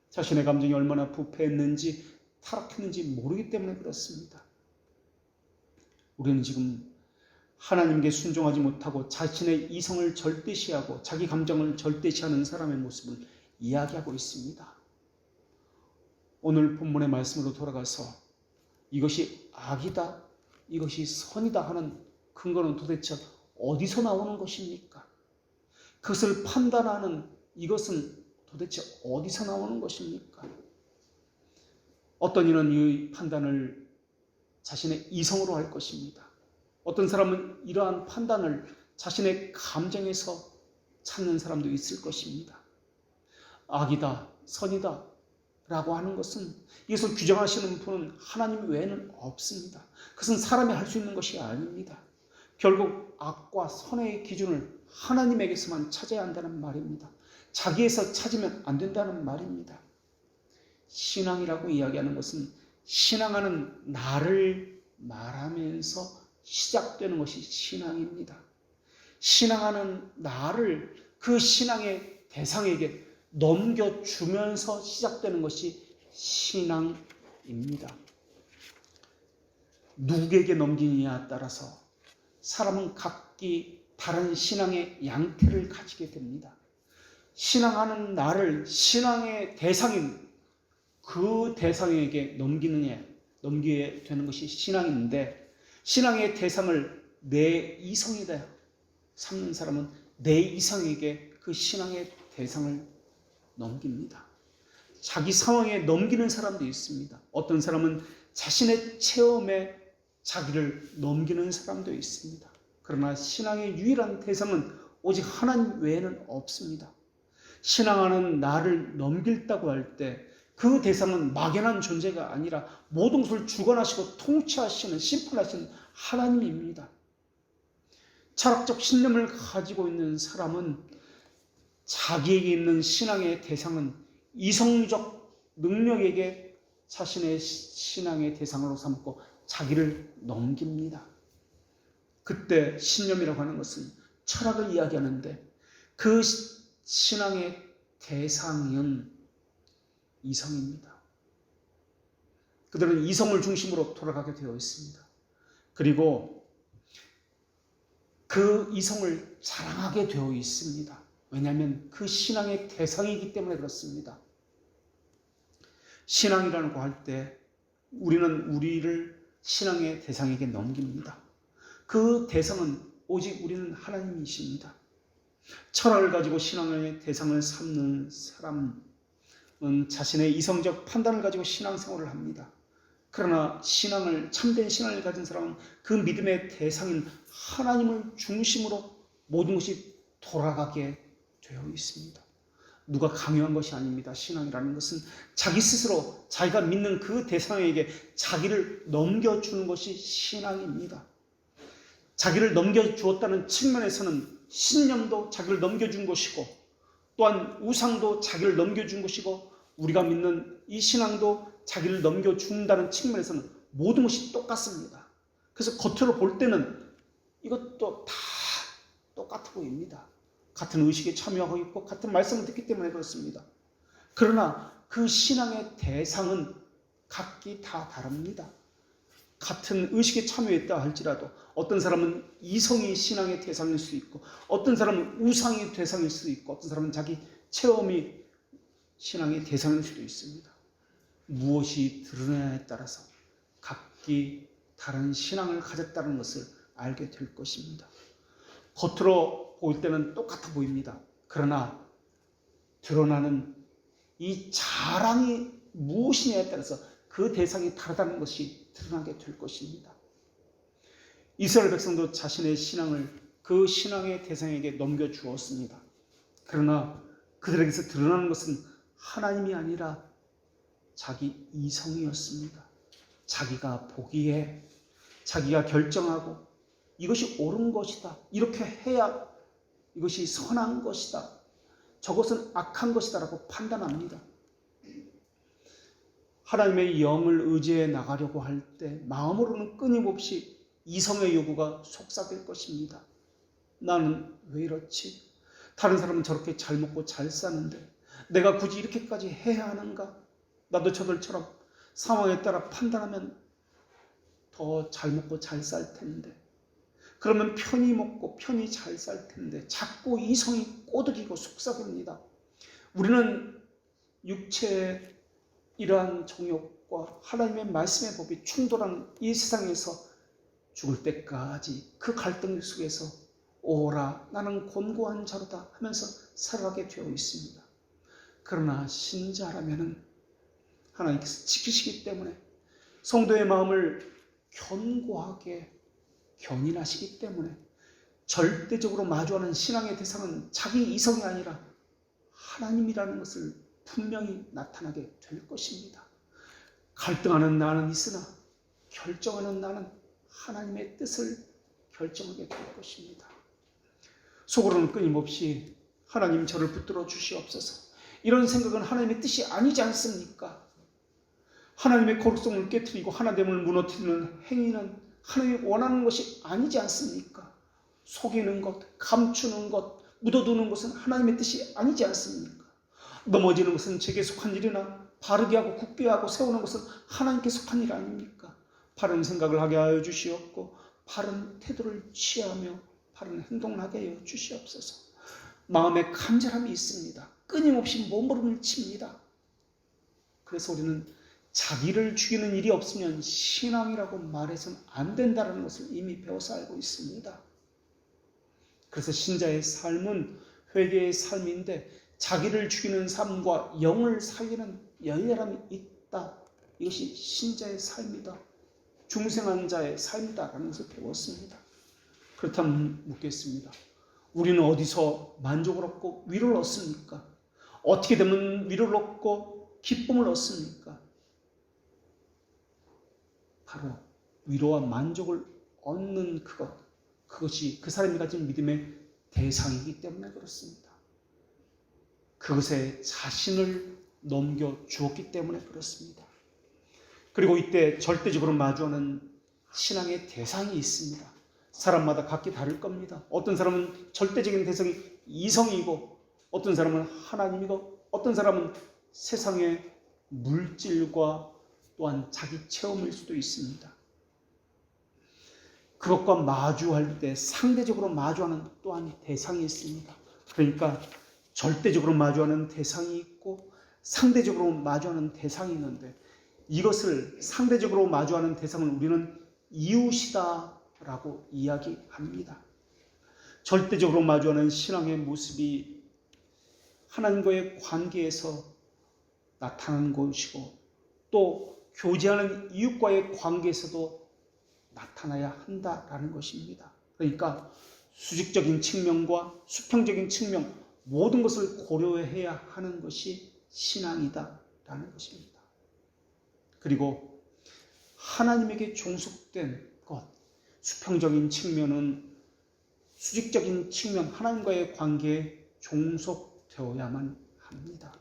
자신의 감정이 얼마나 부패했는지 타락했는지 모르기 때문에 그렇습니다. 우리는 지금 하나님께 순종하지 못하고 자신의 이성을 절대시하고 자기 감정을 절대시하는 사람의 모습을 이야기하고 있습니다. 오늘 본문의 말씀으로 돌아가서 이것이 악이다, 이것이 선이다 하는 근거는 도대체 어디서 나오는 것입니까? 그것을 판단하는 이것은 도대체 어디서 나오는 것입니까? 어떤 이는 이 판단을 자신의 이성으로 할 것입니다. 어떤 사람은 이러한 판단을 자신의 감정에서 찾는 사람도 있을 것입니다. 악이다, 선이다 라고 하는 것은 이것을 규정하시는 분은 하나님 외에는 없습니다. 그것은 사람이 할 수 있는 것이 아닙니다. 결국 악과 선의 기준을 하나님에게서만 찾아야 한다는 말입니다. 자기에서 찾으면 안 된다는 말입니다. 신앙이라고 이야기하는 것은 신앙하는 나를 말하면서 시작되는 것이 신앙입니다. 신앙하는 나를 그 신앙의 대상에게 넘겨주면서 시작되는 것이 신앙입니다. 누구에게 넘기느냐에 따라서 사람은 각기 다른 신앙의 양태를 가지게 됩니다. 신앙하는 나를 신앙의 대상인 그 대상에게 넘기게 되는 것이 신앙인데, 신앙의 대상을 내 이성이다 삼는 사람은 내 이성에게 그 신앙의 대상을 넘깁니다. 자기 상황에 넘기는 사람도 있습니다. 어떤 사람은 자신의 체험에 자기를 넘기는 사람도 있습니다. 그러나 신앙의 유일한 대상은 오직 하나님 외에는 없습니다. 신앙하는 나를 넘길다고 할 때 그 대상은 막연한 존재가 아니라 모든 것을 주관하시고 통치하시는, 심판하시는 하나님입니다. 철학적 신념을 가지고 있는 사람은 자기에게 있는 신앙의 대상은 이성적 능력에게 자신의 신앙의 대상으로 삼고 자기를 넘깁니다. 그때 신념이라고 하는 것은 철학을 이야기하는데 그 신앙의 대상은 이성입니다. 그들은 이성을 중심으로 돌아가게 되어 있습니다. 그리고 그 이성을 자랑하게 되어 있습니다. 왜냐하면 그 신앙의 대상이기 때문에 그렇습니다. 신앙이라고 할 때 우리는 우리를 신앙의 대상에게 넘깁니다. 그 대상은 오직 우리는 하나님이십니다. 철학을 가지고 신앙의 대상을 삼는 사람은 자신의 이성적 판단을 가지고 신앙생활을 합니다. 그러나 참된 신앙을 가진 사람은 그 믿음의 대상인 하나님을 중심으로 모든 것이 돌아가게 되어 있습니다. 누가 강요한 것이 아닙니다. 신앙이라는 것은 자기 스스로 자기가 믿는 그 대상에게 자기를 넘겨주는 것이 신앙입니다. 자기를 넘겨주었다는 측면에서는 신념도 자기를 넘겨준 것이고, 또한 우상도 자기를 넘겨준 것이고, 우리가 믿는 이 신앙도 자기를 넘겨준다는 측면에서는 모든 것이 똑같습니다. 그래서 겉으로 볼 때는 이것도 다 똑같아 보입니다. 같은 의식에 참여하고 있고 같은 말씀을 듣기 때문에 그렇습니다. 그러나 그 신앙의 대상은 각기 다 다릅니다. 같은 의식에 참여했다 할지라도 어떤 사람은 이성이 신앙의 대상일 수 있고, 어떤 사람은 우상의 대상일 수도 있고, 어떤 사람은 자기 체험이 신앙의 대상일 수도 있습니다. 무엇이 드러나냐에 따라서 각기 다른 신앙을 가졌다는 것을 알게 될 것입니다. 겉으로 볼 때는 똑같아 보입니다. 그러나 드러나는 이 자랑이 무엇이냐에 따라서 그 대상이 다르다는 것이 드러나게 될 것입니다. 이스라엘 백성도 자신의 신앙을 그 신앙의 대상에게 넘겨주었습니다. 그러나 그들에게서 드러나는 것은 하나님이 아니라 자기 이성이었습니다. 자기가 보기에, 자기가 결정하고 이것이 옳은 것이다, 이렇게 해야 이것이 선한 것이다, 저것은 악한 것이다 라고 판단합니다. 하나님의 영을 의지해 나가려고 할 때 마음으로는 끊임없이 이성의 요구가 속삭일 것입니다. 나는 왜 이렇지? 다른 사람은 저렇게 잘 먹고 잘 사는데 내가 굳이 이렇게까지 해야 하는가? 나도 저들처럼 상황에 따라 판단하면 더 잘 먹고 잘 살 텐데, 그러면 편히 먹고 편히 잘 살 텐데, 자꾸 이성이 꼬드기고 속삭입니다. 우리는 육체의 이러한 정욕과 하나님의 말씀의 법이 충돌하는 이 세상에서 죽을 때까지 그 갈등 속에서 오라 나는 곤고한 자로다 하면서 살아가게 되어 있습니다. 그러나 신자라면은 하나님께서 지키시기 때문에, 성도의 마음을 견고하게 견인하시기 때문에 절대적으로 마주하는 신앙의 대상은 자기 이성이 아니라 하나님이라는 것을 분명히 나타나게 될 것입니다. 갈등하는 나는 있으나 결정하는 나는 하나님의 뜻을 결정하게 될 것입니다. 속으로는 끊임없이 하나님 저를 붙들어 주시옵소서, 이런 생각은 하나님의 뜻이 아니지 않습니까? 하나님의 거룩성을 깨트리고 하나됨을 무너뜨리는 행위는 하나님이 원하는 것이 아니지 않습니까? 속이는 것, 감추는 것, 묻어두는 것은 하나님의 뜻이 아니지 않습니까? 넘어지는 것은 제게 속한 일이나 바르게 하고 굳게 하고 세우는 것은 하나님께 속한 일 아닙니까? 바른 생각을 하게 하여 주시옵고 바른 태도를 취하며 바른 행동을 하게 하여 주시옵소서. 마음에 간절함이 있습니다. 끊임없이 몸부림을 칩니다. 그래서 우리는 자기를 죽이는 일이 없으면 신앙이라고 말해서는 안 된다는 것을 이미 배워서 알고 있습니다. 그래서 신자의 삶은 회개의 삶인데 자기를 죽이는 삶과 영을 살리는 열렬함이 있다. 이것이 신자의 삶이다, 중생한 자의 삶이다라는 것을 배웠습니다. 그렇다면 묻겠습니다. 우리는 어디서 만족을 얻고 위로를 얻습니까? 어떻게 되면 위로를 얻고 기쁨을 얻습니까? 바로 위로와 만족을 얻는 그것이 그 사람이 가진 믿음의 대상이기 때문에 그렇습니다. 그것에 자신을 넘겨주었기 때문에 그렇습니다. 그리고 이때 절대적으로 마주하는 신앙의 대상이 있습니다. 사람마다 각기 다를 겁니다. 어떤 사람은 절대적인 대상이 이성이고, 어떤 사람은 하나님이고, 어떤 사람은 세상의 물질과 또한 자기 체험일 수도 있습니다. 그것과 마주할 때 상대적으로 마주하는 또한 대상이 있습니다. 그러니까 절대적으로 마주하는 대상이 있고 상대적으로 마주하는 대상이 있는데, 이것을 상대적으로 마주하는 대상을 우리는 이웃이다라고 이야기합니다. 절대적으로 마주하는 신앙의 모습이 하나님과의 관계에서 나타나는 것이고 또 교제하는 이웃과의 관계에서도 나타나야 한다라는 것입니다. 그러니까 수직적인 측면과 수평적인 측면 모든 것을 고려해야 하는 것이 신앙이다라는 것입니다. 그리고 하나님에게 종속된 것, 수평적인 측면은 수직적인 측면 하나님과의 관계에 종속되어야만 합니다.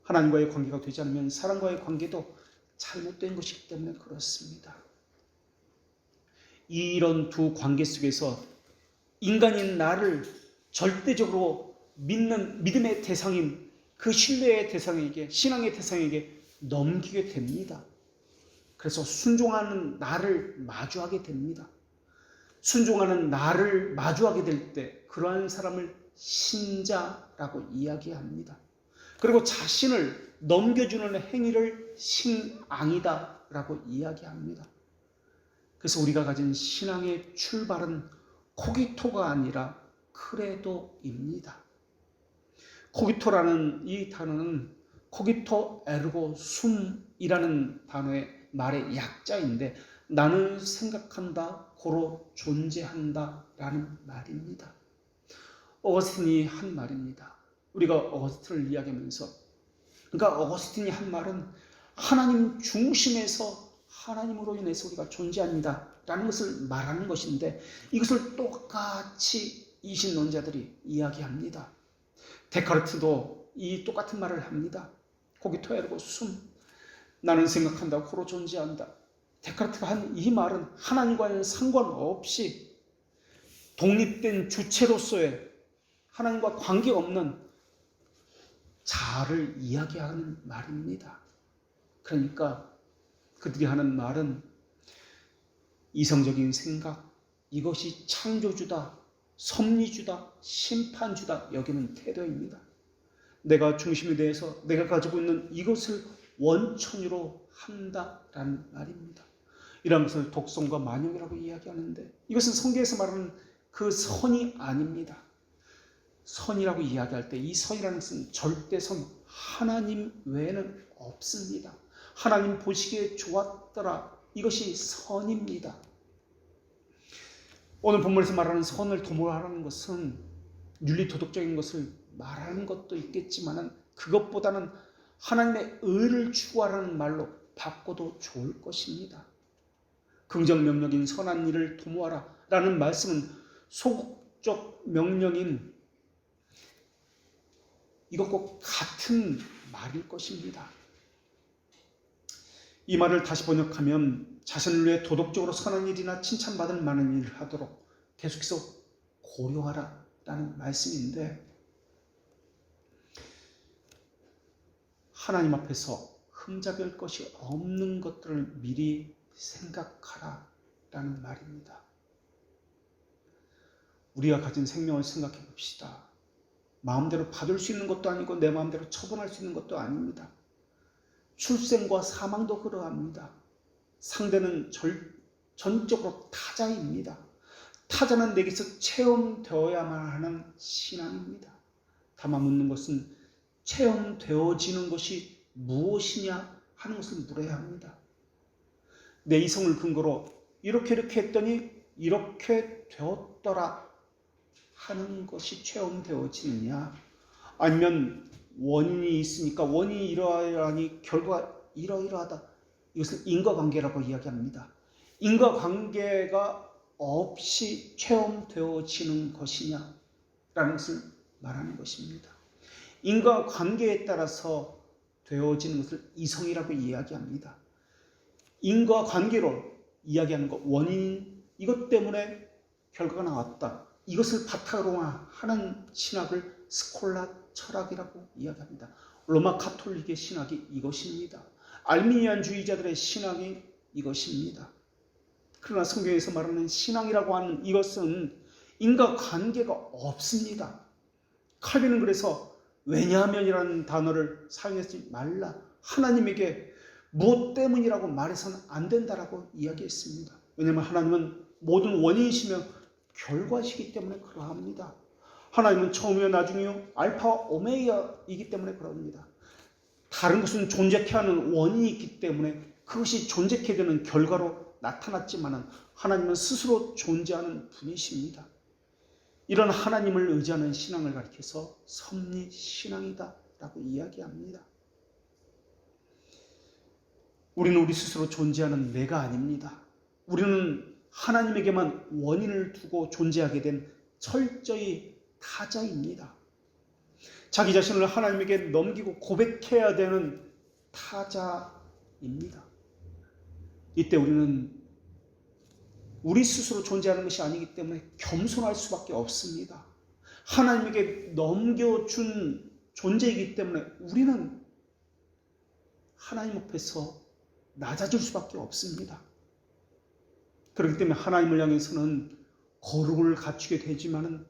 하나님과의 관계가 되지 않으면 사람과의 관계도 잘못된 것이기 때문에 그렇습니다. 이런 두 관계 속에서 인간인 나를 절대적으로 믿는 믿음의 대상인 그 신뢰의 대상에게, 신앙의 대상에게 넘기게 됩니다. 그래서 순종하는 나를 마주하게 됩니다. 순종하는 나를 마주하게 될 때 그러한 사람을 신자라고 이야기합니다. 그리고 자신을 넘겨주는 행위를 신앙이다라고 이야기합니다. 그래서 우리가 가진 신앙의 출발은 코기토가 아니라 크레도입니다. 코기토라는 이 단어는 코기토 에르고 숨이라는 단어의 말의 약자인데 나는 생각한다, 고로 존재한다 라는 말입니다. 어거스틴이 한 말입니다. 우리가 어거스틴을 이야기하면서 그러니까 어거스틴이 한 말은 하나님 중심에서 하나님으로 인해서 우리가 존재합니다 라는 것을 말하는 것인데 이것을 똑같이 이신론자들이 이야기합니다. 데카르트도 이 똑같은 말을 합니다. 코기토 에르고 숨, 나는 생각한다, 고로 존재한다. 데카르트가 한 이 말은 하나님과는 상관없이 독립된 주체로서의 하나님과 관계가 없는 자아를 이야기하는 말입니다. 그러니까 그들이 하는 말은 이성적인 생각, 이것이 창조주다, 섭리주다, 심판주다 여기는 태도입니다. 내가 중심에 대해서 내가 가지고 있는 이것을 원천으로 한다라는 말입니다. 이런 것을 독선과 만용이라고 이야기하는데 이것은 성경에서 말하는 그 선이 아닙니다. 선이라고 이야기할 때 이 선이라는 것은 절대선, 하나님 외에는 없습니다. 하나님 보시기에 좋았더라, 이것이 선입니다. 오늘 본문에서 말하는 선을 도모하라는 것은 윤리도덕적인 것을 말하는 것도 있겠지만 그것보다는 하나님의 의를 추구하라는 말로 바꿔도 좋을 것입니다. 긍정 명령인 선한 일을 도모하라 라는 말씀은 소극적 명령인 이것과 같은 말일 것입니다. 이 말을 다시 번역하면 자신을 위해 도덕적으로 선한 일이나 칭찬받을 만한 일을 하도록 계속해서 고려하라 라는 말씀인데 하나님 앞에서 흠잡을 것이 없는 것들을 미리 생각하라 라는 말입니다. 우리가 가진 생명을 생각해 봅시다. 마음대로 받을 수 있는 것도 아니고 내 마음대로 처분할 수 있는 것도 아닙니다. 출생과 사망도 그러합니다. 상대는 전적으로 타자입니다. 타자는 내게서 체험되어야만 하는 신앙입니다. 다만 묻는 것은 체험되어지는 것이 무엇이냐 하는 것을 물어야 합니다. 내 이성을 근거로 이렇게 했더니 이렇게 되었더라 하는 것이 체험되어지느냐, 아니면 원인이 있으니까 원인이 이러하니 결과가 이러이러하다, 이것을 인과관계라고 이야기합니다. 인과관계가 없이 체험되어지는 것이냐 라는 것을 말하는 것입니다. 인과관계에 따라서 되어지는 것을 이성이라고 이야기합니다. 인과관계로 이야기하는 것, 원인, 이것 때문에 결과가 나왔다, 이것을 바탕으로 하는 신학을 스콜라 철학이라고 이야기합니다. 로마 카톨릭의 신학이 이것입니다. 알미니안주의자들의 신학이 이것입니다. 그러나 성경에서 말하는 신앙이라고 하는 이것은 인과관계가 없습니다. 칼빈은 그래서 왜냐하면이라는 단어를 사용하지 말라, 하나님에게 무엇 때문이라고 말해서는 안 된다라고 이야기했습니다. 왜냐하면 하나님은 모든 원인이시며 결과시기 때문에 그러합니다. 하나님은 처음이요 나중이요 알파와 오메가이기 때문에 그럽니다. 다른 것은 존재케 하는 원인이 있기 때문에 그것이 존재케 되는 결과로 나타났지만 하나님은 스스로 존재하는 분이십니다. 이런 하나님을 의지하는 신앙을 가리켜서 섭리신앙이다 라고 이야기합니다. 우리는 우리 스스로 존재하는 내가 아닙니다. 우리는 하나님에게만 원인을 두고 존재하게 된 철저히 타자입니다. 자기 자신을 하나님에게 넘기고 고백해야 되는 타자입니다. 이때 우리는 우리 스스로 존재하는 것이 아니기 때문에 겸손할 수밖에 없습니다. 하나님에게 넘겨준 존재이기 때문에 우리는 하나님 앞에서 낮아질 수밖에 없습니다. 그렇기 때문에 하나님을 향해서는 거룩을 갖추게 되지만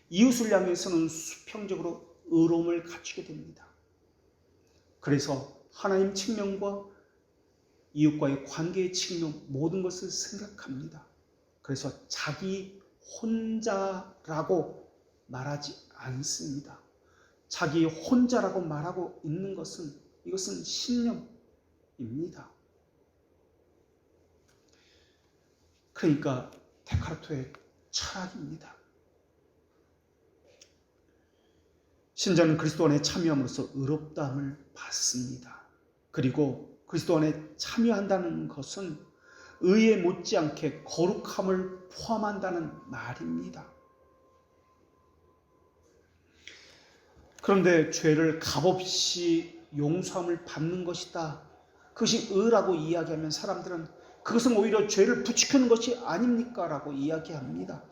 이웃을 향해서는 수평적으로 의로움을 갖추게 됩니다. 그래서 하나님 측면과 이웃과의 관계의 측면 모든 것을 생각합니다. 그래서 자기 혼자라고 말하지 않습니다. 자기 혼자라고 말하고 있는 것은 이것은 신념입니다. 그러니까 데카르트의 철학입니다. 신자는 그리스도 안에 참여함으로써 의롭다함을 받습니다. 그리고 그리스도 안에 참여한다는 것은 의에 못지않게 거룩함을 포함한다는 말입니다. 그런데 죄를 값없이 용서함을 받는 것이다. 그것이 의라고 이야기하면 사람들은 그것은 오히려 죄를 부추기는 것이 아닙니까? 라고 이야기합니다.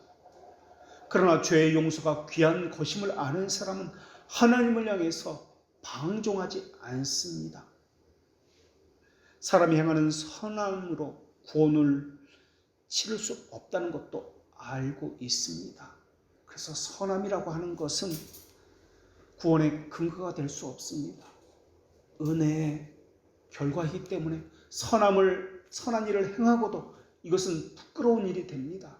그러나 죄의 용서가 귀한 것임을 아는 사람은 하나님을 향해서 방종하지 않습니다. 사람이 행하는 선함으로 구원을 치를 수 없다는 것도 알고 있습니다. 그래서 선함이라고 하는 것은 구원의 근거가 될 수 없습니다. 은혜의 결과이기 때문에 선한 일을 행하고도 이것은 부끄러운 일이 됩니다.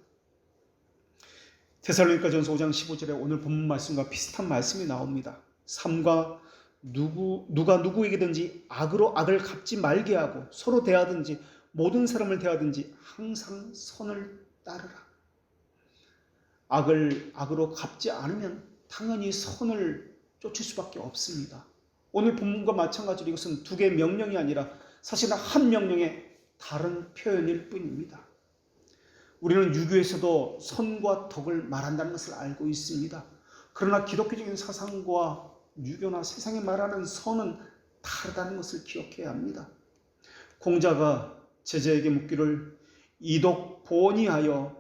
데살로니가전서 5장 15절에 오늘 본문 말씀과 비슷한 말씀이 나옵니다. 삼가 누가 누구에게든지 악으로 악을 갚지 말게 하고 서로 대하든지 모든 사람을 대하든지 항상 선을 따르라. 악을 악으로 갚지 않으면 당연히 선을 쫓을 수밖에 없습니다. 오늘 본문과 마찬가지로 이것은 두 개의 명령이 아니라 사실은 한 명령의 다른 표현일 뿐입니다. 우리는 유교에서도 선과 덕을 말한다는 것을 알고 있습니다. 그러나 기독교적인 사상과 유교나 세상이 말하는 선은 다르다는 것을 기억해야 합니다. 공자가 제자에게 묻기를 이덕보원이 하여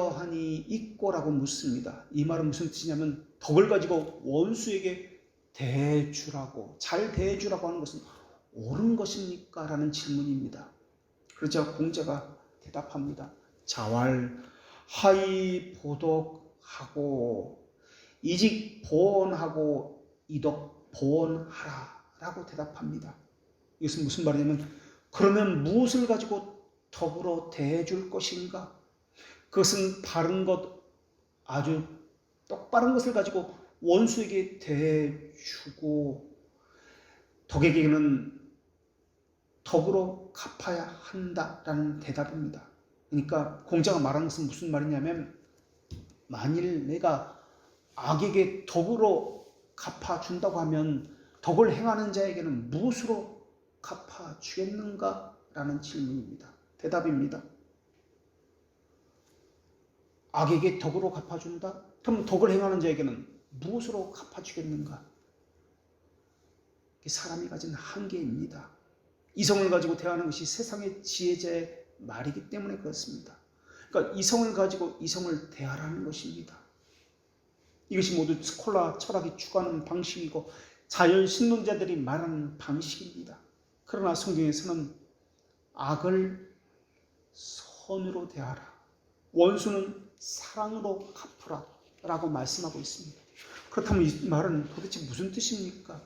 하니 있고라고 묻습니다. 이 말은 무슨 뜻이냐면 덕을 가지고 원수에게 대해주라고, 잘 대해주라고 하는 것은 옳은 것입니까? 라는 질문입니다. 그러자 공자가 대답합니다. 자왈 하이 보덕하고 이직 보원하고 이덕 보원하라 라고 대답합니다. 이것은 무슨 말이냐면 그러면 무엇을 가지고 덕으로 대해줄 것인가? 그것은 바른 것, 아주 똑바른 것을 가지고 원수에게 대해주고 덕에게는 덕으로 갚아야 한다라는 대답입니다. 그러니까 공자가 말하는 것은 무슨 말이냐면 만일 내가 악에게 덕으로 갚아준다고 하면 덕을 행하는 자에게는 무엇으로 갚아주겠는가? 라는 질문입니다. 대답입니다. 악에게 덕으로 갚아준다? 그럼 덕을 행하는 자에게는 무엇으로 갚아주겠는가? 이게 사람이 가진 한계입니다. 이성을 가지고 대하는 것이 세상의 지혜자의 말이기 때문에 그렇습니다. 그러니까 이성을 가지고 이성을 대하라는 것입니다. 이것이 모두 스콜라 철학이 추구하는 방식이고 자연 신론자들이 말하는 방식입니다. 그러나 성경에서는 악을 선으로 대하라, 원수는 사랑으로 갚으라 라고 말씀하고 있습니다. 그렇다면 이 말은 도대체 무슨 뜻입니까?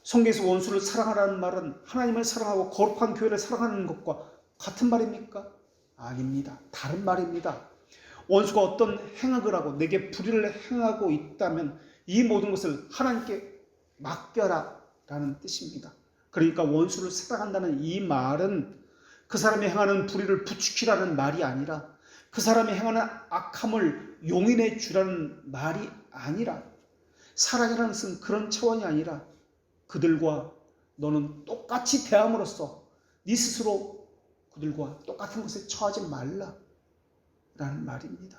성경에서 원수를 사랑하라는 말은 하나님을 사랑하고 거룩한 교회를 사랑하는 것과 같은 말입니까? 아닙니다. 다른 말입니다. 원수가 어떤 행악을 하고 내게 불의를 행하고 있다면 이 모든 것을 하나님께 맡겨라 라는 뜻입니다. 그러니까 원수를 사랑한다는 이 말은 그 사람이 행하는 불의를 부추기라는 말이 아니라 그 사람이 행하는 악함을 용인해 주라는 말이 아니라 사랑이라는 것은 그런 차원이 아니라 그들과 너는 똑같이 대함으로써 네 스스로 그들과 똑같은 것에 처하지 말라라는 말입니다.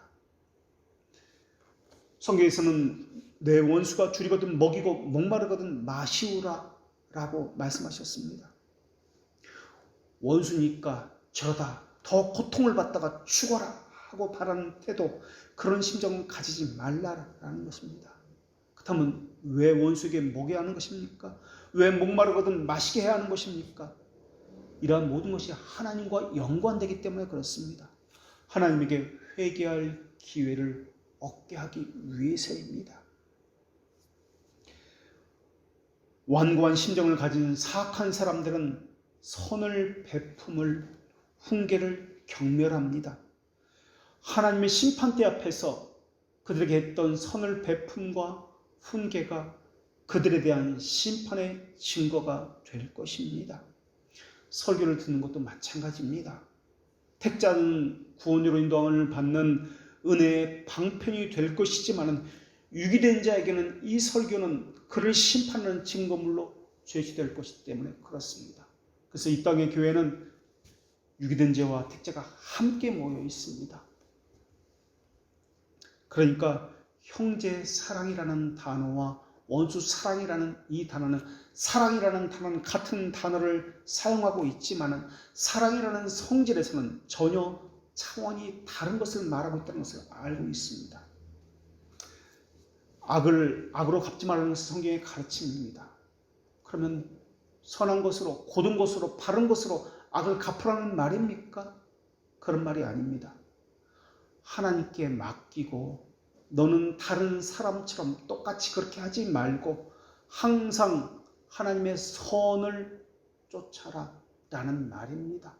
성경에서는 내 원수가 줄이거든 먹이고 목마르거든 마시우라 라고 말씀하셨습니다. 원수니까 저러다 더 고통을 받다가 죽어라 하고 바라는 태도, 그런 심정은 가지지 말라라는 것입니다. 그렇다면 왜 원수에게 먹여야 하는 것입니까? 왜 목마르거든 마시게 해야 하는 것입니까? 이러한 모든 것이 하나님과 연관되기 때문에 그렇습니다. 하나님에게 회개할 기회를 얻게 하기 위해서입니다. 완고한 심정을 가진 사악한 사람들은 선을 베품을 훈계를 경멸합니다. 하나님의 심판대 앞에서 그들에게 했던 선을 베품과 훈계가 그들에 대한 심판의 증거가 될 것입니다. 설교를 듣는 것도 마찬가지입니다. 택자는 구원으로 인도함을 받는 은혜의 방편이 될 것이지만 유기된 자에게는 이 설교는 그를 심판하는 증거물로 제시될 것이기 때문에 그렇습니다. 그래서 이 땅의 교회는 유기된 자와 택자가 함께 모여 있습니다. 그러니까 형제 사랑이라는 단어와 원수 사랑이라는 이 단어는, 사랑이라는 단어는 같은 단어를 사용하고 있지만 사랑이라는 성질에서는 전혀 차원이 다른 것을 말하고 있다는 것을 알고 있습니다. 악으로 갚지 말라는 것은 성경의 가르침입니다. 그러면 선한 것으로, 고든 것으로, 바른 것으로 악을 갚으라는 말입니까? 그런 말이 아닙니다. 하나님께 맡기고 너는 다른 사람처럼 똑같이 그렇게 하지 말고 항상 하나님의 선을 쫓아라 라는 말입니다.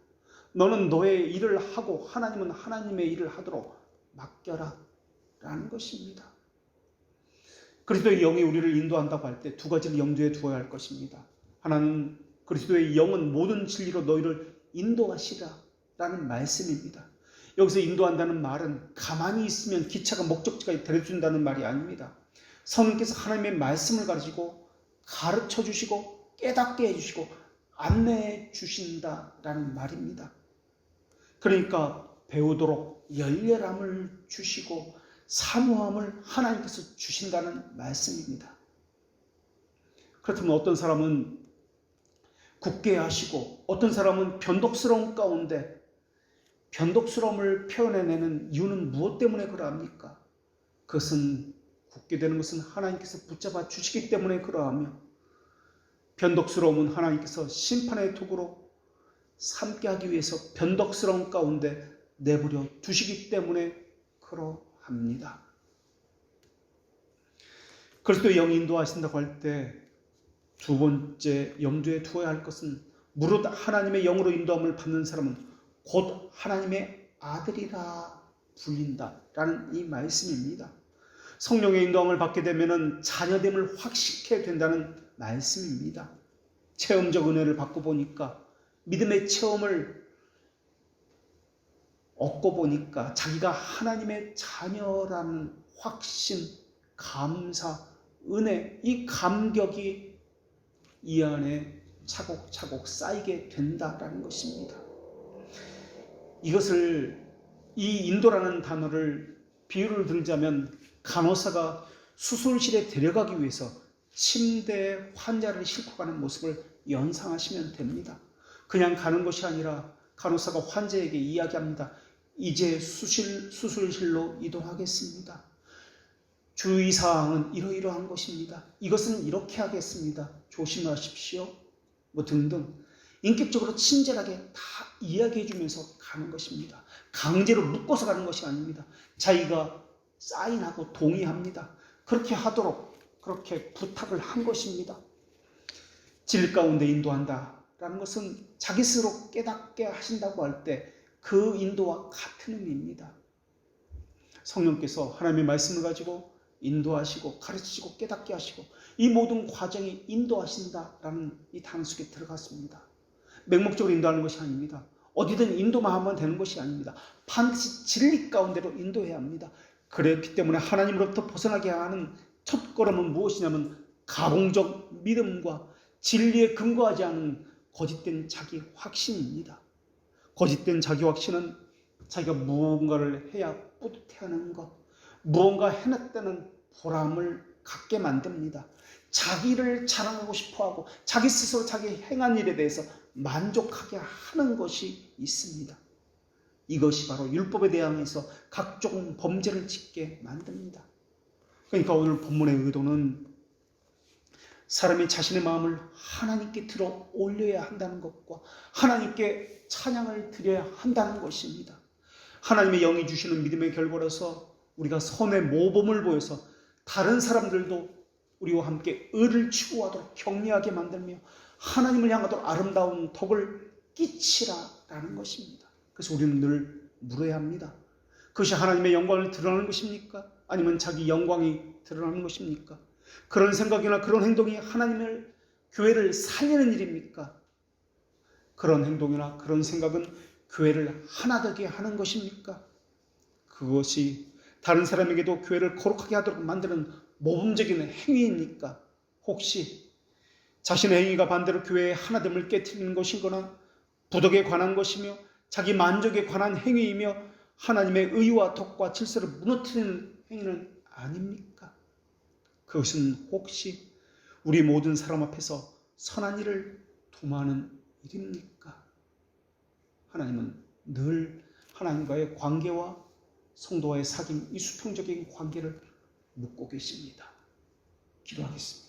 너는 너의 일을 하고 하나님은 하나님의 일을 하도록 맡겨라 라는 것입니다. 그리스도의 영이 우리를 인도한다고 할 때 두 가지를 염두에 두어야 할 것입니다. 하나는 그리스도의 영은 모든 진리로 너희를 인도하시라 라는 말씀입니다. 여기서 인도한다는 말은 가만히 있으면 기차가 목적지까지 데려준다는 말이 아닙니다. 성령께서 하나님의 말씀을 가르쳐 주시고 깨닫게 해주시고 안내해 주신다라는 말입니다. 그러니까 배우도록 열렬함을 주시고 사모함을 하나님께서 주신다는 말씀입니다. 그렇다면 어떤 사람은 굳게 하시고 어떤 사람은 변덕스러운 가운데 변덕스러움을 표현해내는 이유는 무엇 때문에 그러합니까? 그것은 굳게 되는 것은 하나님께서 붙잡아 주시기 때문에 그러하며 변덕스러움은 하나님께서 심판의 도구로 삼게 하기 위해서 변덕스러운 가운데 내버려 두시기 때문에 그러합니다. 그리스도의 영이 인도하신다고 할 때 두 번째 염두에 두어야 할 것은 무릇 하나님의 영으로 인도함을 받는 사람은 곧 하나님의 아들이라 불린다라는 이 말씀입니다. 성령의 인도함을 받게 되면 자녀됨을 확신케 된다는 말씀입니다. 체험적 은혜를 받고 보니까, 믿음의 체험을 얻고 보니까 자기가 하나님의 자녀라는 확신, 감사, 은혜, 이 감격이 이 안에 차곡차곡 쌓이게 된다라는 것입니다. 이것을, 이 인도라는 단어를 비유를 들자면 간호사가 수술실에 데려가기 위해서 침대에 환자를 싣고 가는 모습을 연상하시면 됩니다. 그냥 가는 것이 아니라 간호사가 환자에게 이야기합니다. 이제 수술실로 이동하겠습니다. 주의사항은 이러이러한 것입니다. 이것은 이렇게 하겠습니다. 조심하십시오. 뭐 등등 인격적으로 친절하게 다 이야기해 주면서 가는 것입니다. 강제로 묶어서 가는 것이 아닙니다. 자기가 사인하고 동의합니다. 그렇게 하도록 그렇게 부탁을 한 것입니다. 진리 가운데 인도한다라는 것은 자기 스스로 깨닫게 하신다고 할 때 그 인도와 같은 의미입니다. 성령께서 하나님의 말씀을 가지고 인도하시고 가르치시고 깨닫게 하시고 이 모든 과정이 인도하신다라는 이 단어 속에 들어갔습니다. 맹목적으로 인도하는 것이 아닙니다. 어디든 인도만 하면 되는 것이 아닙니다. 반드시 진리 가운데로 인도해야 합니다. 그렇기 때문에 하나님으로부터 벗어나게 하는 첫 걸음은 무엇이냐면 가공적 믿음과 진리에 근거하지 않은 거짓된 자기 확신입니다. 거짓된 자기 확신은 자기가 무언가를 해야 뿌듯해하는 것, 무언가 해냈다는 보람을 갖게 만듭니다. 자기를 자랑하고 싶어하고 자기 스스로 자기 행한 일에 대해서 만족하게 하는 것이 있습니다. 이것이 바로 율법에 대항해서 각종 범죄를 짓게 만듭니다. 그러니까 오늘 본문의 의도는 사람이 자신의 마음을 하나님께 들어 올려야 한다는 것과 하나님께 찬양을 드려야 한다는 것입니다. 하나님의 영이 주시는 믿음의 결과로서 우리가 선의 모범을 보여서 다른 사람들도 우리와 함께 의를 추구하도록 격려하게 만들며 하나님을 향하도록 아름다운 덕을 끼치라라는 것입니다. 그래서 우리는 늘 물어야 합니다. 그것이 하나님의 영광을 드러나는 것입니까? 아니면 자기 영광이 드러나는 것입니까? 그런 생각이나 그런 행동이 하나님을, 교회를 살리는 일입니까? 그런 행동이나 그런 생각은 교회를 하나 되게 하는 것입니까? 그것이 다른 사람에게도 교회를 거룩하게 하도록 만드는 모범적인 행위입니까? 혹시 자신의 행위가 반대로 교회의 하나됨을 깨트리는 것이거나 부덕에 관한 것이며 자기 만족에 관한 행위이며 하나님의 의와 덕과 질서를 무너뜨리는 행위는 아닙니까? 그것은 혹시 우리 모든 사람 앞에서 선한 일을 도모하는 일입니까? 하나님은 늘 하나님과의 관계와 성도와의 사귐, 이 수평적인 관계를 묻고 계십니다. 기도하겠습니다.